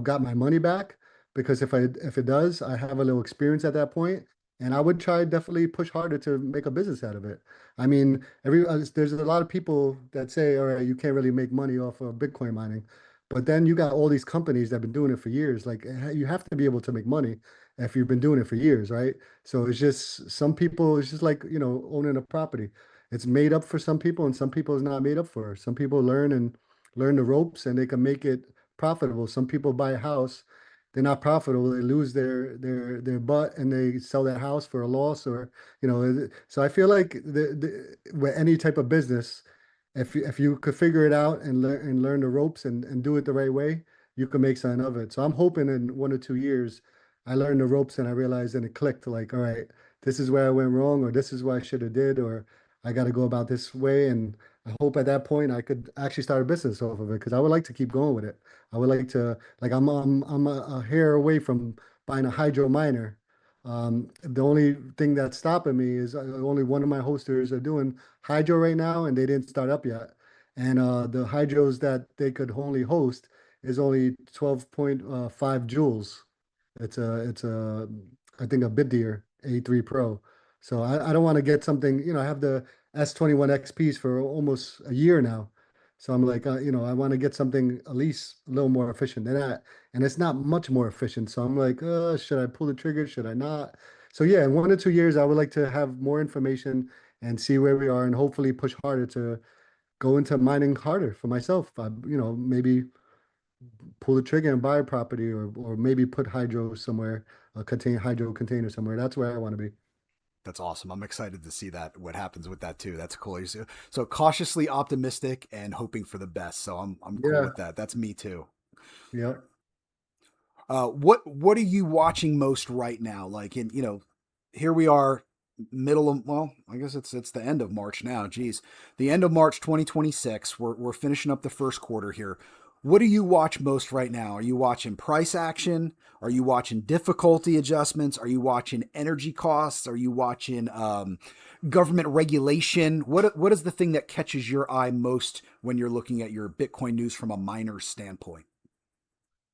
got my money back because if it does, I have a little experience at that point and I would try definitely push harder to make a business out of it. I mean, there's a lot of people that say, all right, you can't really make money off of Bitcoin mining. But then you got all these companies that have been doing it for years. Like you have to be able to make money if you've been doing it for years, right? So it's just some people, it's just like, owning a property. It's made up for some people and some people it's not made up for. Some people learn the ropes and they can make it profitable. Some people buy a house, they're not profitable. They lose their butt and they sell that house for a loss or, so I feel like with any type of business, if you could figure it out and learn the ropes and do it the right way, you can make something of it. So I'm hoping in 1 or 2 years I learned the ropes and I realized and it clicked like, all right, this is where I went wrong, or this is what I should have did, or I got to go about this way. And I hope at that point I could actually start a business off of it because I would like to keep going with it. I would like to, like, I'm a hair away from buying a hydro miner. The only thing that's stopping me is only one of my hosters are doing hydro right now, and they didn't start up yet. And the hydros that they could only host is only 12.5 joules. It's I think a Bitdeer A3 Pro. So I don't want to get something, I have the S21 XPs for almost a year now. So I'm like, I want to get something at least a little more efficient than that. And it's not much more efficient. So I'm like, should I pull the trigger? Should I not? So yeah, in 1 or 2 years, I would like to have more information and see where we are and hopefully push harder to go into mining harder for myself. Maybe pull the trigger and buy a property or maybe put hydro somewhere, a hydro container somewhere. That's where I want to be. That's awesome. I'm excited to see that what happens with that too. That's cool. So cautiously optimistic and hoping for the best. So I'm cool Yeah. with that. That's me too. Yeah. What are you watching most right now? Like here we are, middle of, well, I guess it's the end of March now. Geez, the end of March 2026. We're finishing up the first quarter here. What do you watch most right now? Are you watching price action? Are you watching difficulty adjustments? Are you watching energy costs? Are you watching government regulation? What is the thing that catches your eye most when you're looking at your Bitcoin news from a miner's standpoint?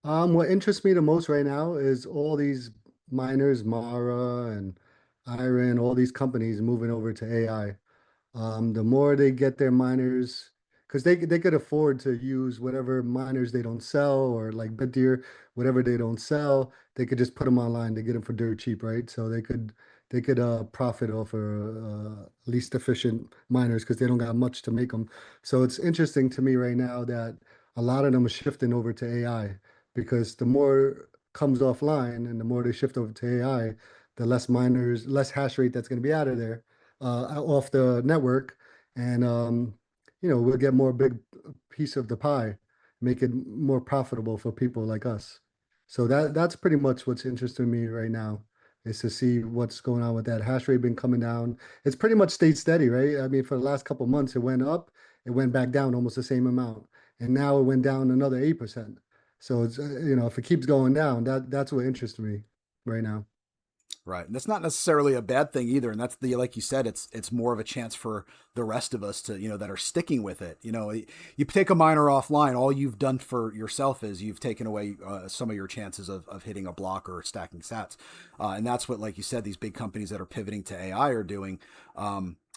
What interests me the most right now is all these miners, Mara and Iron, all these companies moving over to AI. The more they get their miners, because they could afford to use whatever miners they don't sell, or like Bitdeer, whatever they don't sell, they could just put them online. They get them for dirt cheap, right? So they could profit off of least efficient miners because they don't got much to make them. So it's interesting to me right now that a lot of them are shifting over to AI because the more comes offline and the more they shift over to AI, the less miners, less hash rate that's going to be out of there off the network, and we'll get more big piece of the pie, make it more profitable for people like us. So that's pretty much what's interesting me right now is to see what's going on with that hash rate been coming down. It's pretty much stayed steady, right? I mean, for the last couple of months, it went up, it went back down almost the same amount, and now it went down another 8%. So it's if it keeps going down, that's what interests me right now. Right. And that's not necessarily a bad thing either. And that's the, like you said, it's more of a chance for the rest of us to, that are sticking with it. You take a miner offline, all you've done for yourself is you've taken away some of your chances of hitting a block or stacking sats. And that's what, like you said, these big companies that are pivoting to AI are doing.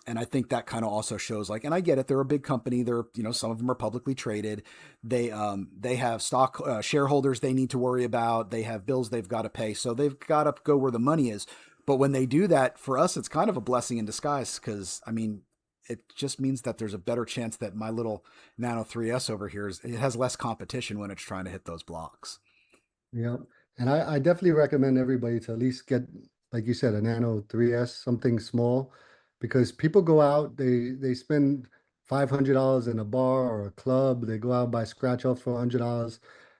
And I think that kind of also shows like, and I get it, they're a big company. They're, some of them are publicly traded. They have stock shareholders they need to worry about. They have bills they've got to pay. So they've got to go where the money is. But when they do that, for us, it's kind of a blessing in disguise because, I mean, it just means that there's a better chance that my little Nano 3S over here it has less competition when it's trying to hit those blocks. Yeah. And I definitely recommend everybody to at least get, like you said, a Nano 3S, something small, because people go out, they spend $500 in a bar or a club, they go out buy scratch offs for $100.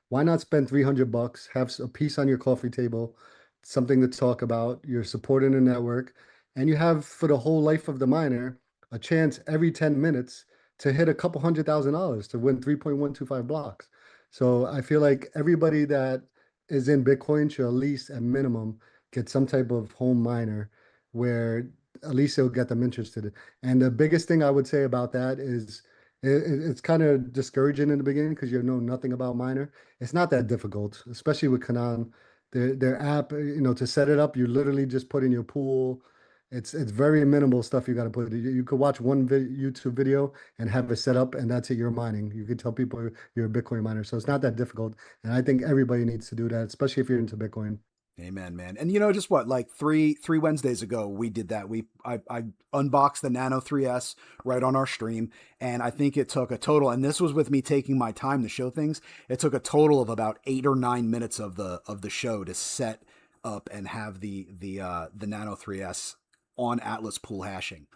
Why not spend 300 bucks, have a piece on your coffee table, something to talk about, you're supporting a network, and you have for the whole life of the miner a chance every 10 minutes to hit a couple $100,000 to win 3.125 blocks. So I feel like everybody that is in Bitcoin should at least at minimum get some type of home miner where at least it'll get them interested. And the biggest thing I would say about that is it's kind of discouraging in the beginning because you know nothing about miner. It's not that difficult, especially with Kanan. Their app, to set it up, you literally just put in your pool. It's very minimal stuff you got to put. You could watch one YouTube video and have it set up, and that's it. You're mining. You could tell people you're a Bitcoin miner, so it's not that difficult. And I think everybody needs to do that, especially if you're into Bitcoin. Amen, man. And just what, like three Wednesdays ago, we did that. I unboxed the Nano 3S right on our stream, and I think it took a total. And this was with me taking my time to show things. It took a total of about 8 or 9 minutes of the show to set up and have the Nano 3S on Atlas pool hashing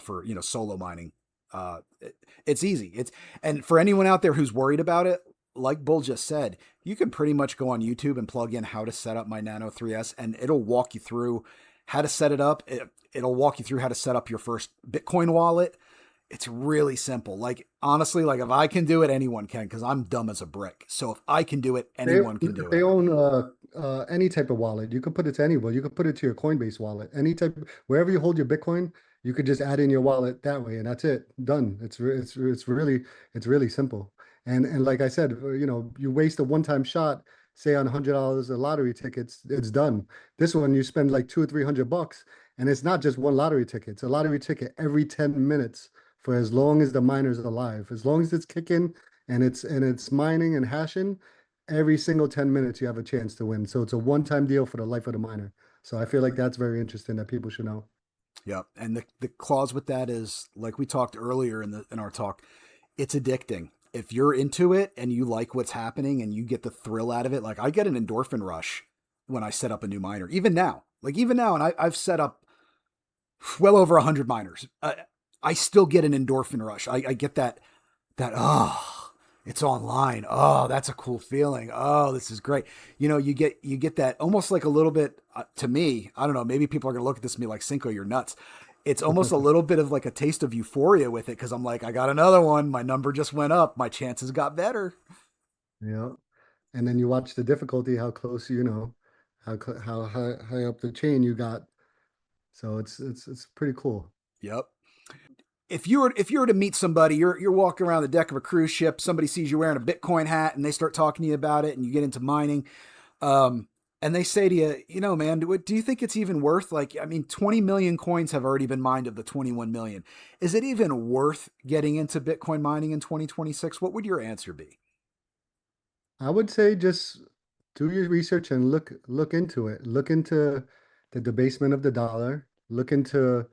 for solo mining. It's easy. And for anyone out there who's worried about it, like Bull just said, you can pretty much go on YouTube and plug in how to set up my Nano 3S, and it'll walk you through how to set it up. It'll walk you through how to set up your first Bitcoin wallet. It's really simple. Like, honestly, like if I can do it, anyone can, because I'm dumb as a brick. So if I can do it, anyone can do If it. they own any type of wallet, you could put it to anywhere. You could put it to your Coinbase wallet, any type, wherever you hold your Bitcoin, you could just add in your wallet that way, and that's it. Done. It's really simple. And like I said, you waste a one-time shot, say on $100 of lottery tickets, it's done. This one you spend like 200 or 300 bucks, and it's not just one lottery ticket. It's a lottery ticket every 10 minutes for as long as the miner's alive. As long as it's kicking and it's mining and hashing, every single 10 minutes you have a chance to win. So it's a one-time deal for the life of the miner. So I feel like that's very interesting that people should know. Yep. And the clause with that is, like we talked earlier in our talk, it's addicting. If you're into it and you like what's happening and you get the thrill out of it, like I get an endorphin rush when I set up a new miner. Even now, and I've set up well over 100 miners. I still get an endorphin rush. I get oh, it's online. Oh, that's a cool feeling. Oh, this is great. You get that almost like a little bit to me. I don't know. Maybe people are gonna look at this and be like, "Cinco, you're nuts." It's almost a little bit of like a taste of euphoria with it because I'm like, I got another one. My number just went up. My chances got better. Yeah. And then you watch the difficulty, how close, how high up the chain you got. So it's pretty cool. Yep. If you were to meet somebody, you're walking around the deck of a cruise ship, somebody sees you wearing a Bitcoin hat and they start talking to you about it and you get into mining. Um, and they say to you, man, do you think it's even worth, like, I mean, 20 million coins have already been mined of the 21 million. Is it even worth getting into Bitcoin mining in 2026? What would your answer be? I would say just do your research and look into it. Look into the debasement of the dollar. Look into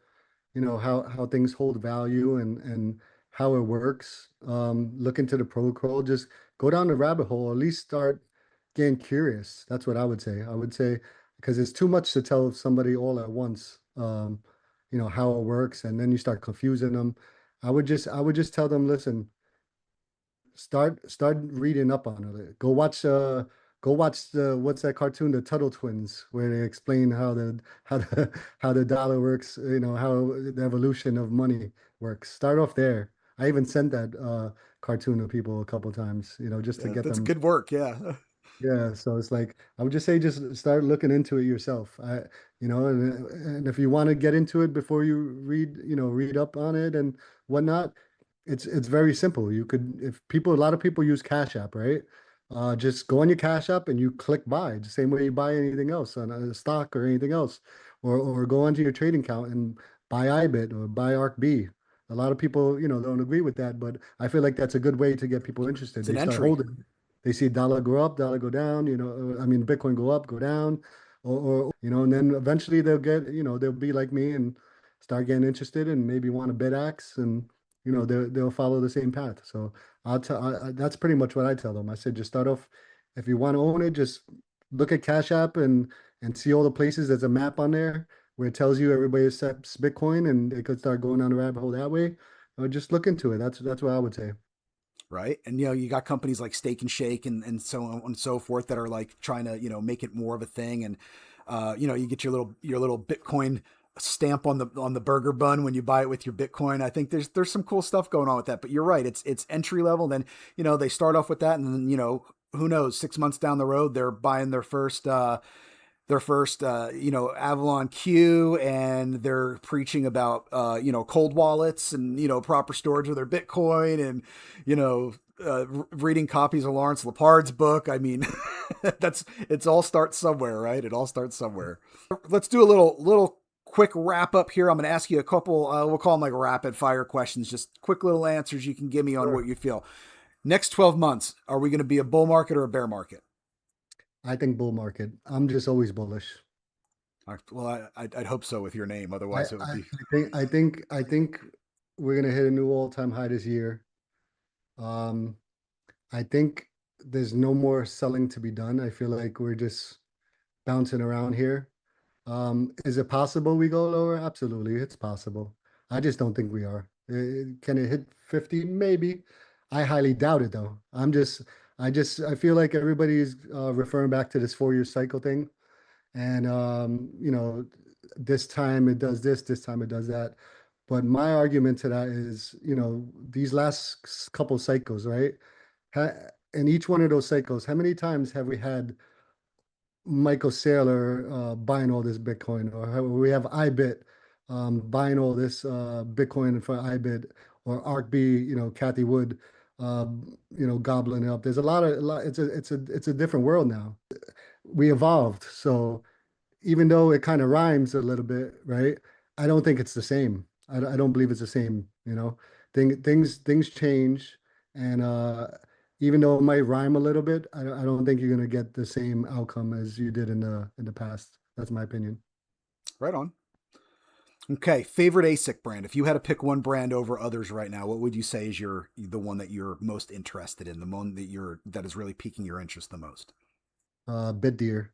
how things hold value and how it works. Look into the protocol. Just go down the rabbit hole. At least start getting curious. That's what I would say. I would say because it's too much to tell somebody all at once. How it works, and then you start confusing them. I would just tell them, listen, start reading up on it. Go watch the what's that cartoon, the Tuttle Twins, where they explain how the dollar works, how the evolution of money works. Start off there. I even sent that cartoon to people a couple times, just to Yeah, get that's them. good work. Yeah. Yeah, so it's like I would just say just start looking into it yourself. And if you want to get into it before you read up on it and whatnot, it's very simple. You could if people a lot of people use Cash App, right? Just go on your Cash App and you click buy, the same way you buy anything else on a stock or anything else, or go onto your trading account and buy IBIT or buy ARKB. A lot of people, don't agree with that, but I feel like that's a good way to get people interested. It's an They start entry. holding. They see dollar go up, dollar go down, I mean, Bitcoin go up, go down, and then eventually they'll be like me and start getting interested and maybe want to bet axe and, they'll follow the same path. So that's pretty much what I tell them. I said, just start off, if you want to own it, just look at Cash App and see all the places. There's a map on there where it tells you everybody accepts Bitcoin and they could start going down the rabbit hole that way. Or just look into it. That's what I would say. Right. And, you got companies like Steak and Shake and so on and so forth that are like trying to, make it more of a thing. And, you get your little Bitcoin stamp on the burger bun when you buy it with your Bitcoin. I think there's some cool stuff going on with that, but you're right. It's entry level. Then, they start off with that and then, who knows, 6 months down the road, they're buying their first Avalon Q, and they're preaching about cold wallets and proper storage of their Bitcoin, and reading copies of Lawrence Lepard's book. I mean, it's all starts somewhere, right? It all starts somewhere. Let's do a little quick wrap up here. I'm going to ask you a couple, we'll call them like rapid fire questions, just quick little answers you can give me on Sure. what you feel. Next 12 months, are we going to be a bull market or a bear market? I think bull market. I'm just always bullish. Well, I'd hope so with your name. I, Otherwise, it would I, be I think we're gonna hit a new all-time high this year. Um, I think there's no more selling to be done. I feel like we're just bouncing around here. Is it possible we go lower? Absolutely, it's possible. I just don't think we are. Can it hit 50? Maybe. I highly doubt it though. I feel like everybody's referring back to this 4-year cycle thing. And this time it does this time it does that. But my argument to that is, these last couple cycles, right? Ha in each one of those cycles, how many times have we had Michael Saylor buying all this Bitcoin, or we have IBIT buying all this Bitcoin for IBIT, or ARKB, Kathy Wood, gobbling it up. There's a lot. It's a different world now. We evolved, so even though it kind of rhymes a little bit, right? I don't think it's the same. I don't believe it's the same, things change, and even though it might rhyme a little bit, I don't think you're gonna get the same outcome as you did in the past. That's my opinion. right on. Okay, favorite ASIC brand. If you had to pick one brand over others right now, what would you say is the one that you're most interested in, the one that is really piquing your interest the most? Bit deer,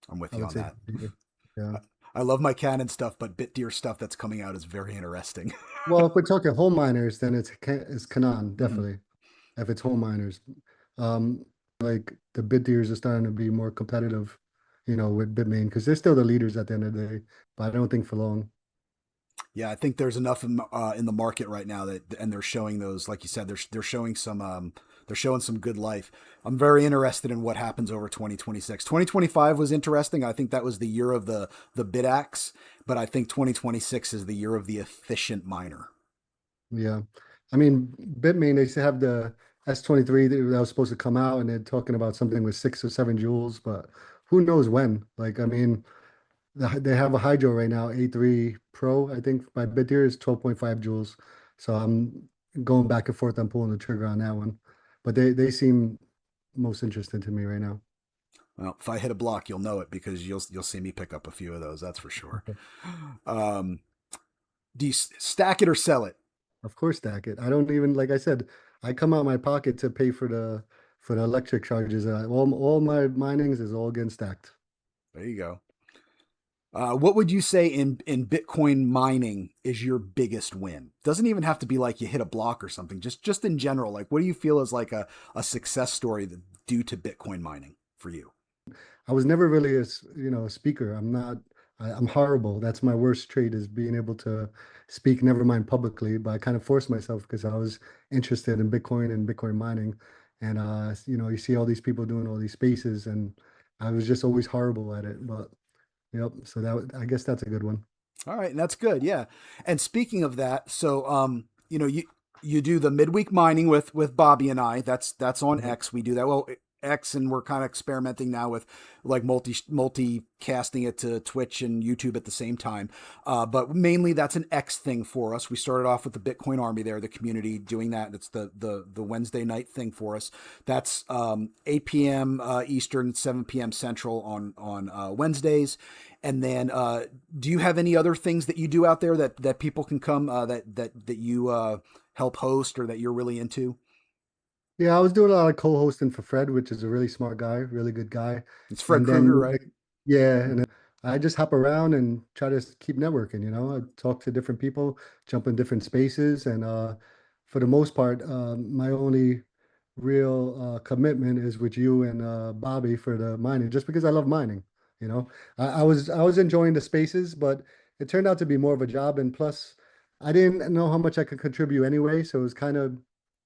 I'm with I you would on say that. bit deer. Yeah. I love my Canon stuff, but Bitdeer stuff that's coming out is very interesting. Well, if we're talking home miners, then it's Canaan, Mhm. definitely. If it's home miners, like the bit deers are starting to be more competitive, with Bitmain because they're still the leaders at the end of the day. But I don't think for long. Yeah, I think there's enough in the market right now and they're showing those, like you said, they're showing they're showing some good life. I'm very interested in what happens over 2026. 2025 was interesting. I think that was the year of the bid axe, but I think 2026 is the year of the efficient miner. Yeah. I mean, Bitmain, they used to have the S23 that was supposed to come out, and they're talking about something with 6 or 7 joules, but who knows when? Like, I mean, they have a Hydro right now, A3 Pro, I think by Bitdeer is 12.5 joules. So I'm going back and forth. I'm pulling the trigger on that one. But they seem most interesting to me right now. Well, if I hit a block, you'll know it because you'll see me pick up a few of those. That's for sure. Um, do you stack it or sell it? Of course, stack it. I don't even, like I said, I come out my pocket to pay for the electric charges. All my minings is all getting stacked. There you go. What would you say in Bitcoin mining is your biggest win? Doesn't even have to be like you hit a block or something. Just in general, like what do you feel is like a success story due to Bitcoin mining for you? I was never really a speaker. I'm not. I'm horrible. That's my worst trait is being able to speak, never mind publicly. But I kind of forced myself because I was interested in Bitcoin and Bitcoin mining, and you see all these people doing all these spaces, and I was just always horrible at it. But yep. So I guess that's a good one. All right, and that's good. Yeah. And speaking of that, so you do the midweek mining with Bobby and I. That's on Mhm. X. We do that. Well, X, and we're kind of experimenting now with like multi casting it to Twitch and YouTube at the same time. But mainly that's an X thing for us. We started off with the Bitcoin Army there, the community doing that. That's the Wednesday night thing for us. That's 8 p.m. Eastern, 7 p.m. Central on Wednesdays. And then, do you have any other things that you do out there that people can come that you help host or that you're really into? Yeah, I was doing a lot of co-hosting for Fred, which is a really smart guy, really good guy. It's Fred And Krueger, then, right? yeah, and I just hop around and try to keep networking, I talk to different people, jump in different spaces, and for the most part, my only real commitment is with you and Bobby for the mining, just because I love mining, you know. I was enjoying the spaces, but it turned out to be more of a job, and plus, I didn't know how much I could contribute anyway, so it was kind of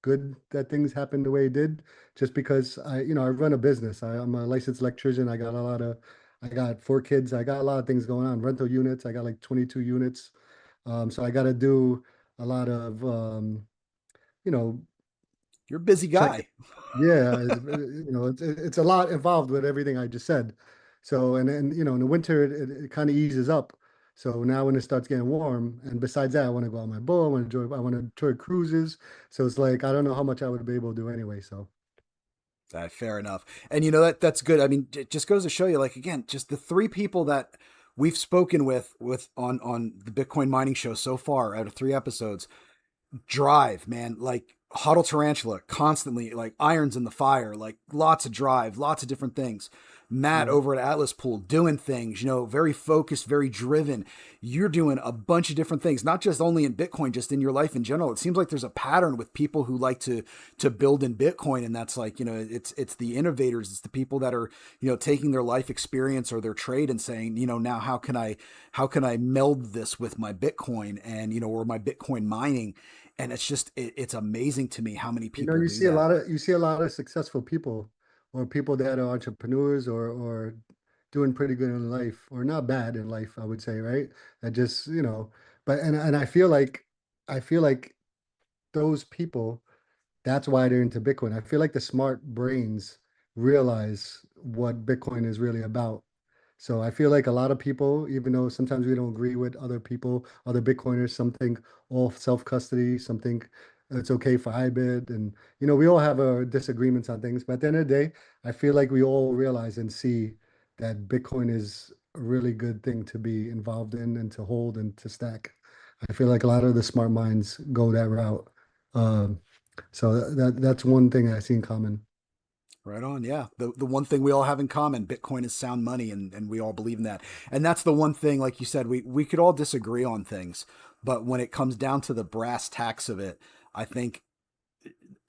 good that things happened the way it did, just because I run a business. I'm a licensed electrician. I got 4 kids. I got a lot of things going on. Rental units. I got like 22 units. So I got to do a lot of, you know, You're a busy check. guy. Yeah, it's a lot involved with everything I just said. So, and then, in the winter, it kind of eases up. So now when it starts getting warm, and besides that, I want to go on my boat. I want to enjoy cruises. So it's like, I don't know how much I would be able to do anyway. So Fair enough. And that's good. I mean, it just goes to show you, like again, just the three people that we've spoken with on the Bitcoin mining show so far out of 3 episodes drive, man. Like Huddle Tarantula, constantly like irons in the fire, like lots of drive, lots of different things. Matt yeah. over at Atlas Pool doing things, very focused, very driven. You're doing a bunch of different things, not just only in Bitcoin, just in your life in general. It seems like there's a pattern with people who like to build in Bitcoin, and that's like it's the innovators, it's the people that are taking their life experience or their trade and saying now how can I meld this with my Bitcoin and or my Bitcoin mining, and it's amazing to me how many people You do see a that. lot of successful people, or people that are entrepreneurs, or doing pretty good in life, or not bad in life, I would say, right? That just, but and I feel like those people, that's why they're into Bitcoin. I feel like the smart brains realize what Bitcoin is really about. So I feel like a lot of people, even though sometimes we don't agree with other people, other Bitcoiners, some think all self-custody, some think it's okay for hybrid. And, we all have our disagreements on things. But at the end of the day, I feel like we all realize and see that Bitcoin is a really good thing to be involved in and to hold and to stack. I feel like a lot of the smart minds go that route. Um, so that's one thing I see in common. Right on. Yeah. The one thing we all have in common, Bitcoin is sound money, and we all believe in that. And that's the one thing, like you said, we could all disagree on things, but when it comes down to the brass tacks of it, I think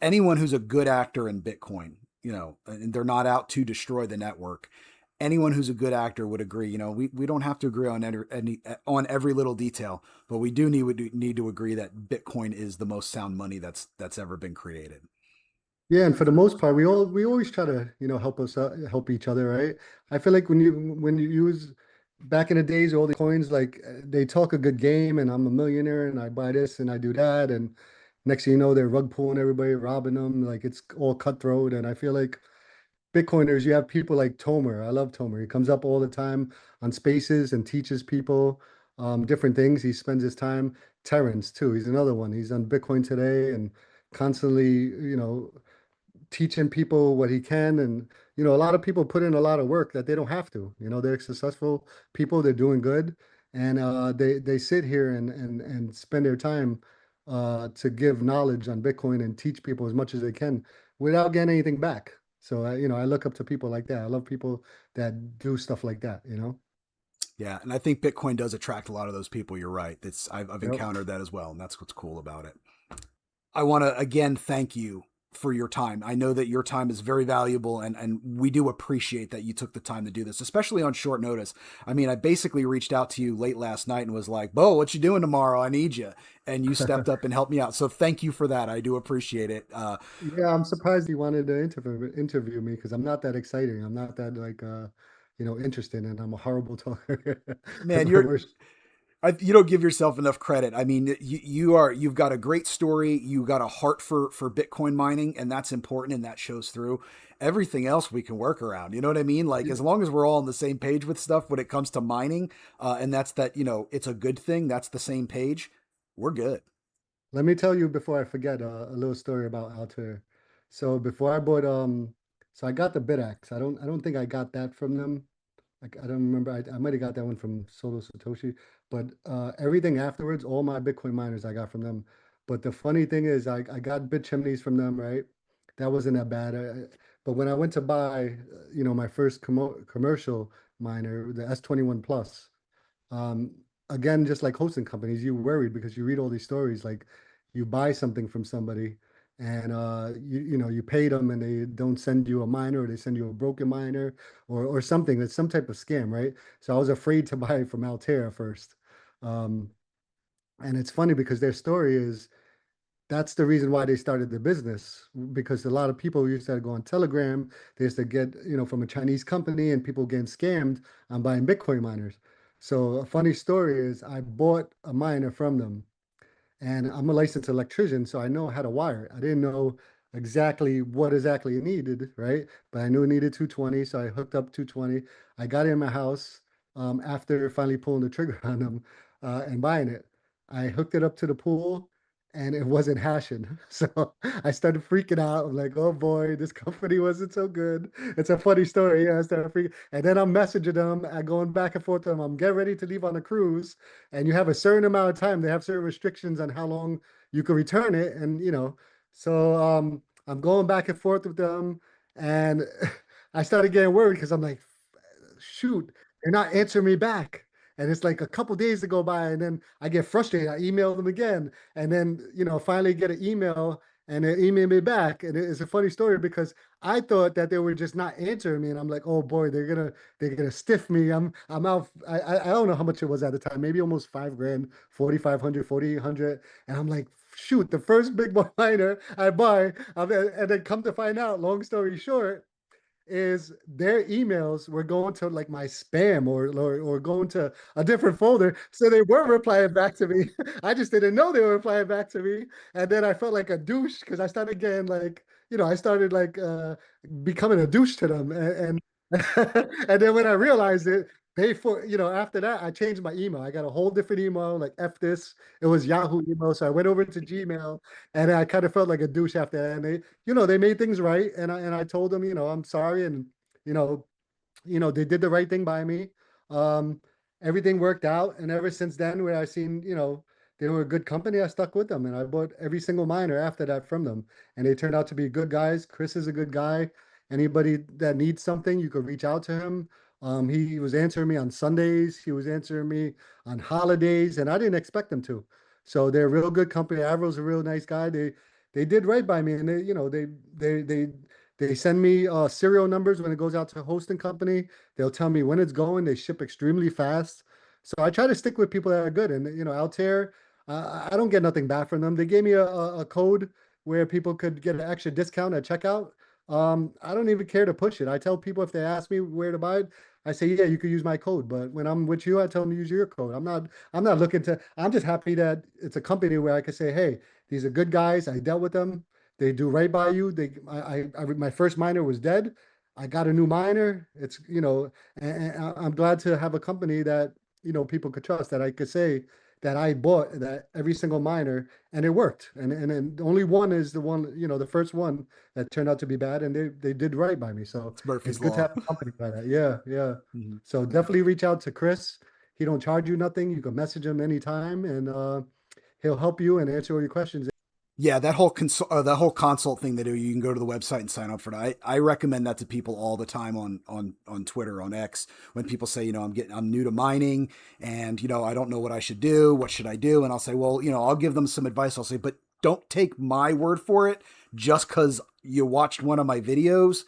anyone who's a good actor in Bitcoin, and they're not out to destroy the network, anyone who's a good actor would agree. We don't have to agree on on every little detail, but we do need to agree that Bitcoin is the most sound money that's ever been created. Yeah, and for the most part, we always try to, help us help each other, right? I feel like when you use back in the days, all the coins, like they talk a good game, and I'm a millionaire, and I buy this and I do that, and next thing you know, they're rug pulling everybody, robbing them, like it's all cutthroat. And I feel like Bitcoiners, you have people like Tomer. I love Tomer. He comes up all the time on Spaces and teaches people different things. He spends his time. Terrence too. He's another one. He's on Bitcoin today and constantly, teaching people what he can. And a lot of people put in a lot of work that they don't have to. They're successful people, they're doing good, and they sit here and spend their time to give knowledge on Bitcoin and teach people as much as they can without getting anything back. So I look up to people like that. I love people that do stuff like that. Yeah, and I think Bitcoin does attract a lot of those people. You're right. I've Yep. encountered that as well, and that's what's cool about it. I want to again thank you for your time. I know that your time is very valuable, and we do appreciate that you took the time to do this, especially on short notice. I mean, I basically reached out to you late last night and was like, "Bo, what you doing tomorrow? I need you," and you stepped up and helped me out. So thank you for that. I do appreciate it. Yeah, I'm surprised he wanted to interview me because I'm not that exciting. I'm not that like interested, and I'm a horrible talker. That's Man, my worst. you don't give yourself enough credit. I mean, you've got a great story. You got a heart for Bitcoin mining, and that's important, and that shows through. Everything else we can work around. You know what I mean? Like as long as we're all on the same page with stuff when it comes to mining, and that's that. It's a good thing. That's the same page. We're good. Let me tell you before I forget a little story about Altair. So before I bought so I got the BitX. I don't think I got that from them. Like I don't remember. I might have got that one from Solo Satoshi, but everything afterwards, all my Bitcoin miners I got from them. But the funny thing is, I got bit chimneys from them, right? That wasn't that bad. But when I went to buy, my first commercial miner, the S21 Plus, um, again, just like hosting companies, you worried because you read all these stories, like you buy something from somebody and you pay them and they don't send you a miner or they send you a broken miner or something. It's some type of scam, right? So I was afraid to buy from Altair first. Um, and it's funny because their story is that's the reason why they started the business because a lot of people used to go on Telegram. They used to get, from a Chinese company and people getting scammed on buying Bitcoin miners. So a funny story is I bought a miner from them and I'm a licensed electrician, so I know how to wire it. I didn't know exactly what exactly it needed, right? But I knew it needed 220, so I hooked up 220. I got it in my house after finally pulling the trigger on them and buying it. I hooked it up to the pool and it wasn't hashing. So I started freaking out. I'm like, oh boy, this company wasn't so good. It's a funny story. Yeah, I started freaking. And then I'm messaging them, I'm going back and forth to them. I'm getting ready to leave on a cruise and you have a certain amount of time. They have certain restrictions on how long you can return it, and so I'm going back and forth with them, and I started getting worried because I'm like, shoot, they're not answering me back. And it's like a couple days to go by, and then I get frustrated. I email them again, and then finally get an email, and they email me back. And it's a funny story because I thought that they were just not answering me, and I'm like, oh boy, they're gonna stiff me. I'm out. I don't know how much it was at the time, maybe almost 5 grand, 4,500, 4,800, and I'm like, shoot, the first big boy miner I buy, and then come to find out, long story short is their emails were going to like my spam or going to a different folder. So they were replying back to me. I just didn't know they were replying back to me. And then I felt like a douche because I started getting like, I started like becoming a douche to them. And then when I realized it, after that, I changed my email. I got a whole different email, like F this. It was Yahoo email. So I went over to Gmail and I kind of felt like a douche after that. And they made things right. And I told them, I'm sorry. And, you know, they did the right thing by me. Um, Everything worked out. And ever since then, where I seen, they were a good company, I stuck with them. And I bought every single miner after that from them. And they turned out to be good guys. Chris is a good guy. Anybody that needs something, you could reach out to him. He was answering me on Sundays. He was answering me on holidays, and I didn't expect him to. So they're a real good company. Avro's a real nice guy. They did right by me, and they send me serial numbers when it goes out to a hosting company. They'll tell me when it's going. They ship extremely fast. So I try to stick with people that are good. And Altair, I don't get nothing back from them. They gave me a code where people could get an extra discount at checkout, I don't even care to push it. I tell people if they ask me where to buy it, I say, yeah, you could use my code. But when I'm with you, I tell them to use your code. I'm not looking to, I'm just happy that it's a company where I can say, hey, these are good guys. I dealt with them. They do right by you. My first miner was dead. I got a new miner. It's, and I'm glad to have a company that, people could trust, that I could say that I bought that every single miner and it worked. And only one is the one, the first one that turned out to be bad, and they did right by me. So It's it's Murphy's good to Law. have a company by that. Yeah, yeah. Mhm. So definitely reach out to Chris. He don't charge you nothing. You can message him anytime, and he'll help you and answer all your questions. Yeah, that whole consult thing they do, you can go to the website and sign up for that. I recommend that to people all the time on Twitter, on X, when people say, I'm new to mining and I don't know what I should do. What should I do? And I'll say, well, I'll give them some advice. I'll say, but don't take my word for it just because you watched one of my videos.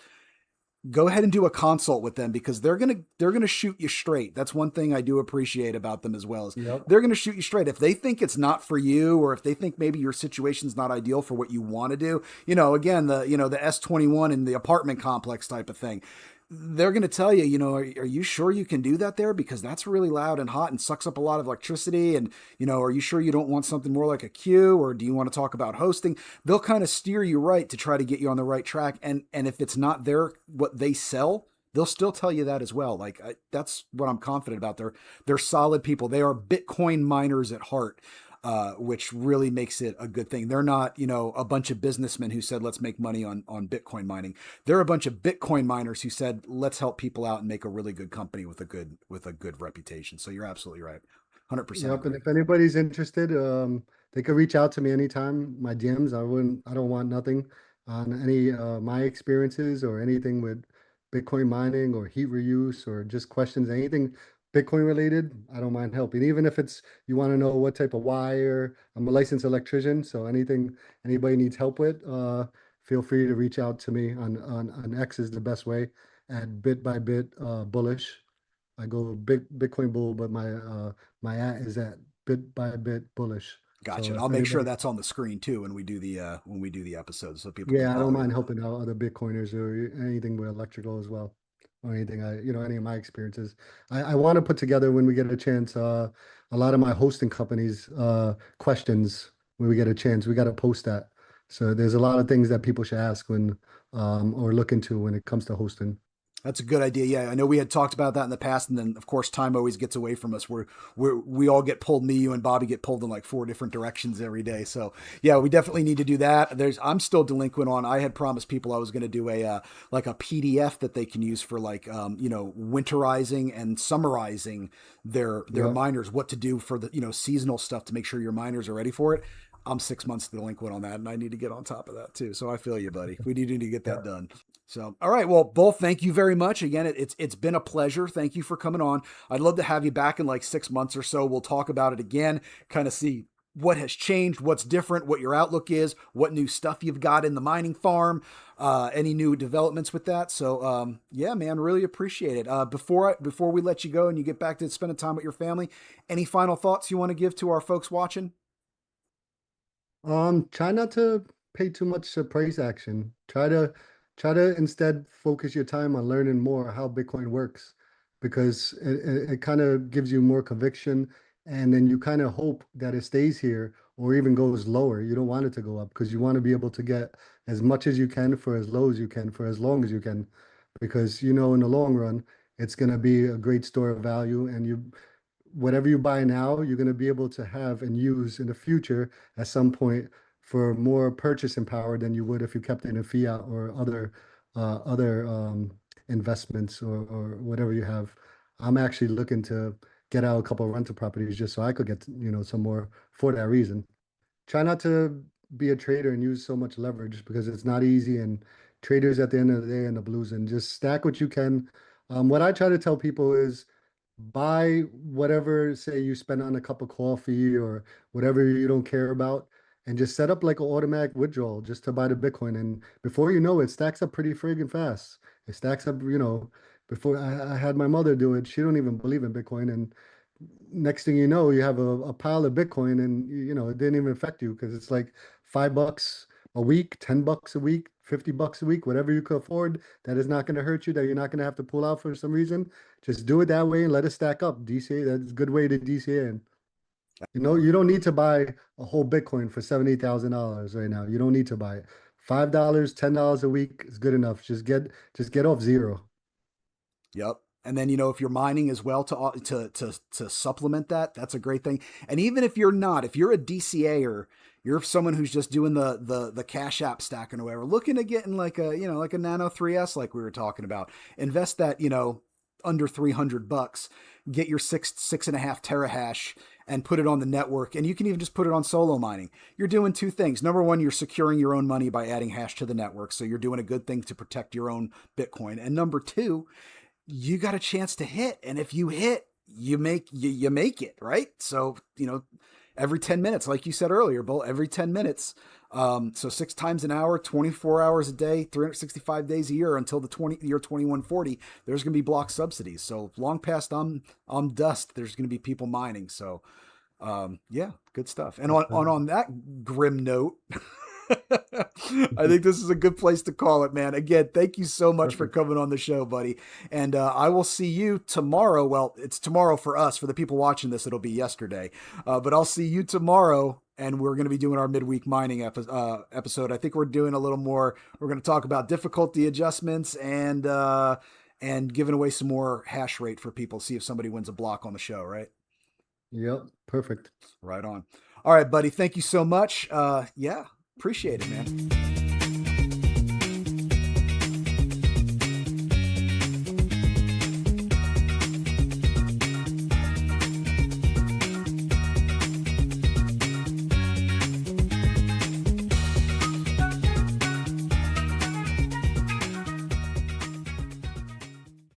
Go ahead and do a consult with them because they're gonna shoot you straight. That's one thing I do appreciate about them as well, is Yep. they're gonna shoot you straight. If they think it's not for you, or if they think maybe your situation's not ideal for what you want to do, again, the S21 and the apartment complex type of thing, they're going to tell you, are you sure you can do that there? Because that's really loud and hot and sucks up a lot of electricity. And, are you sure you don't want something more like a queue, or do you want to talk about hosting? They'll kind of steer you right to try to get you on the right track. And if it's not what they sell, they'll still tell you that as well. Like that's what I'm confident about. They're solid people. They are Bitcoin miners at heart. Which really makes it a good thing. They're not, a bunch of businessmen who said, let's make money on Bitcoin mining. They're a bunch of Bitcoin miners who said, let's help people out and make a really good company with a good reputation. So you're absolutely right. 100% Yep. And agree. if anybody's interested, they could reach out to me anytime. My DMs, I don't want nothing on any my experiences or anything with Bitcoin mining or heat reuse or just questions, anything Bitcoin related. I don't mind helping. Even if it's you want to know what type of wire. I'm a licensed electrician, so anything anybody needs help with, feel free to reach out to me on X is the best way at bit by bit bullish. I go big Bitcoin bull, but my at is at bit by bit bullish. Gotcha. So And if I'll make sure anybody, that's on the screen too when we do the episode so people can yeah, I don't follow you. mind helping out other Bitcoiners or anything with electrical as well, or anything any of my experiences. I want to put together when we get a chance, a lot of my hosting companies, questions when we get a chance. We got to post that. So there's a lot of things that people should ask when, or look into when it comes to hosting. That's a good idea. Yeah, I know we had talked about that in the past, and then of course time always gets away from us. We all get pulled. Me, you, and Bobby get pulled in like four different directions every day. So yeah, we definitely need to do that. I'm still delinquent on. I had promised people I was going to do a like a PDF that they can use for like winterizing and summarizing their Yep. miners, what to do for the seasonal stuff to make sure your miners are ready for it. I'm 6 months delinquent on that, and I need to get on top of that too. So I feel you, buddy. We need to get that Yeah. done. So, all right. Well, both, thank you very much. Again, it's been a pleasure. Thank you for coming on. I'd love to have you back in like 6 months or so. We'll talk about it again, kind of see what has changed, what's different, what your outlook is, what new stuff you've got in the mining farm, any new developments with that. So, yeah, man, really appreciate it. Before we let you go and you get back to spending time with your family, any final thoughts you want to give to our folks watching? Try not to pay too much to price action. Try to instead focus your time on learning more how Bitcoin works because it kind of gives you more conviction and then you kind of hope that it stays here or even goes lower. You don't want it to go up because you want to be able to get as much as you can for as low as you can for as long as you can because in the long run it's going to be a great store of value and you whatever you buy now, you're going to be able to have and use in the future at some point for more purchasing power than you would if you kept it in fiat or other investments or whatever you have. I'm actually looking to get out a couple of rental properties just so I could get some more for that reason. Try not to be a trader and use so much leverage because it's not easy and traders at the end of the day end up losing. Just stack what you can. What I try to tell people is buy whatever, say you spend on a cup of coffee or whatever you don't care about, and just set up like an automatic withdrawal just to buy the Bitcoin. And before you know it, stacks up pretty friggin' fast. It stacks up, before I had my mother do it, she don't even believe in Bitcoin. And next thing you have a pile of Bitcoin and it didn't even affect you because it's like $5 a week, $10 a week, $50 a week, whatever you can afford, that is not going to hurt you, that you're not going to have to pull out for some reason. Just do it that way and let it stack up. DCA, that's a good way to DCA in. You know, you don't need to buy a whole Bitcoin for $70,000 right now. You don't need to buy it. $5, $10 a week is good enough. Just get off zero. Yep. And then, if you're mining as well to supplement that, that's a great thing. And even if you're not, if you're a DCAer, you're someone who's just doing the Cash App stacking or whatever, looking at getting like a Nano 3S, like we were talking about, invest that, under $300, get your 6.5 terahash and put it on the network. And you can even just put it on solo mining. You're doing two things. Number one, you're securing your own money by adding hash to the network. So you're doing a good thing to protect your own Bitcoin. And number two, you got a chance to hit. And if you hit, you make it, right? So, every 10 minutes, like you said earlier, Bull, every 10 minutes. So 6 times an hour, 24 hours a day, 365 days a year until the year 2140, there's going to be block subsidies. So long past I'm dust, there's going to be people mining. So, yeah, good stuff. And on that grim note, I think this is a good place to call it, man. Again, thank you so much for coming on the show, buddy. And I will see you tomorrow. Well, it's tomorrow for us. For the people watching this, it'll be yesterday. But I'll see you tomorrow, and we're going to be doing our midweek mining episode. I think we're doing a little more. We're going to talk about difficulty adjustments and giving away some more hash rate for people. See if somebody wins a block on the show, right? Yep, perfect. Right on. All right, buddy. Thank you so much. Yeah. Appreciate it, man.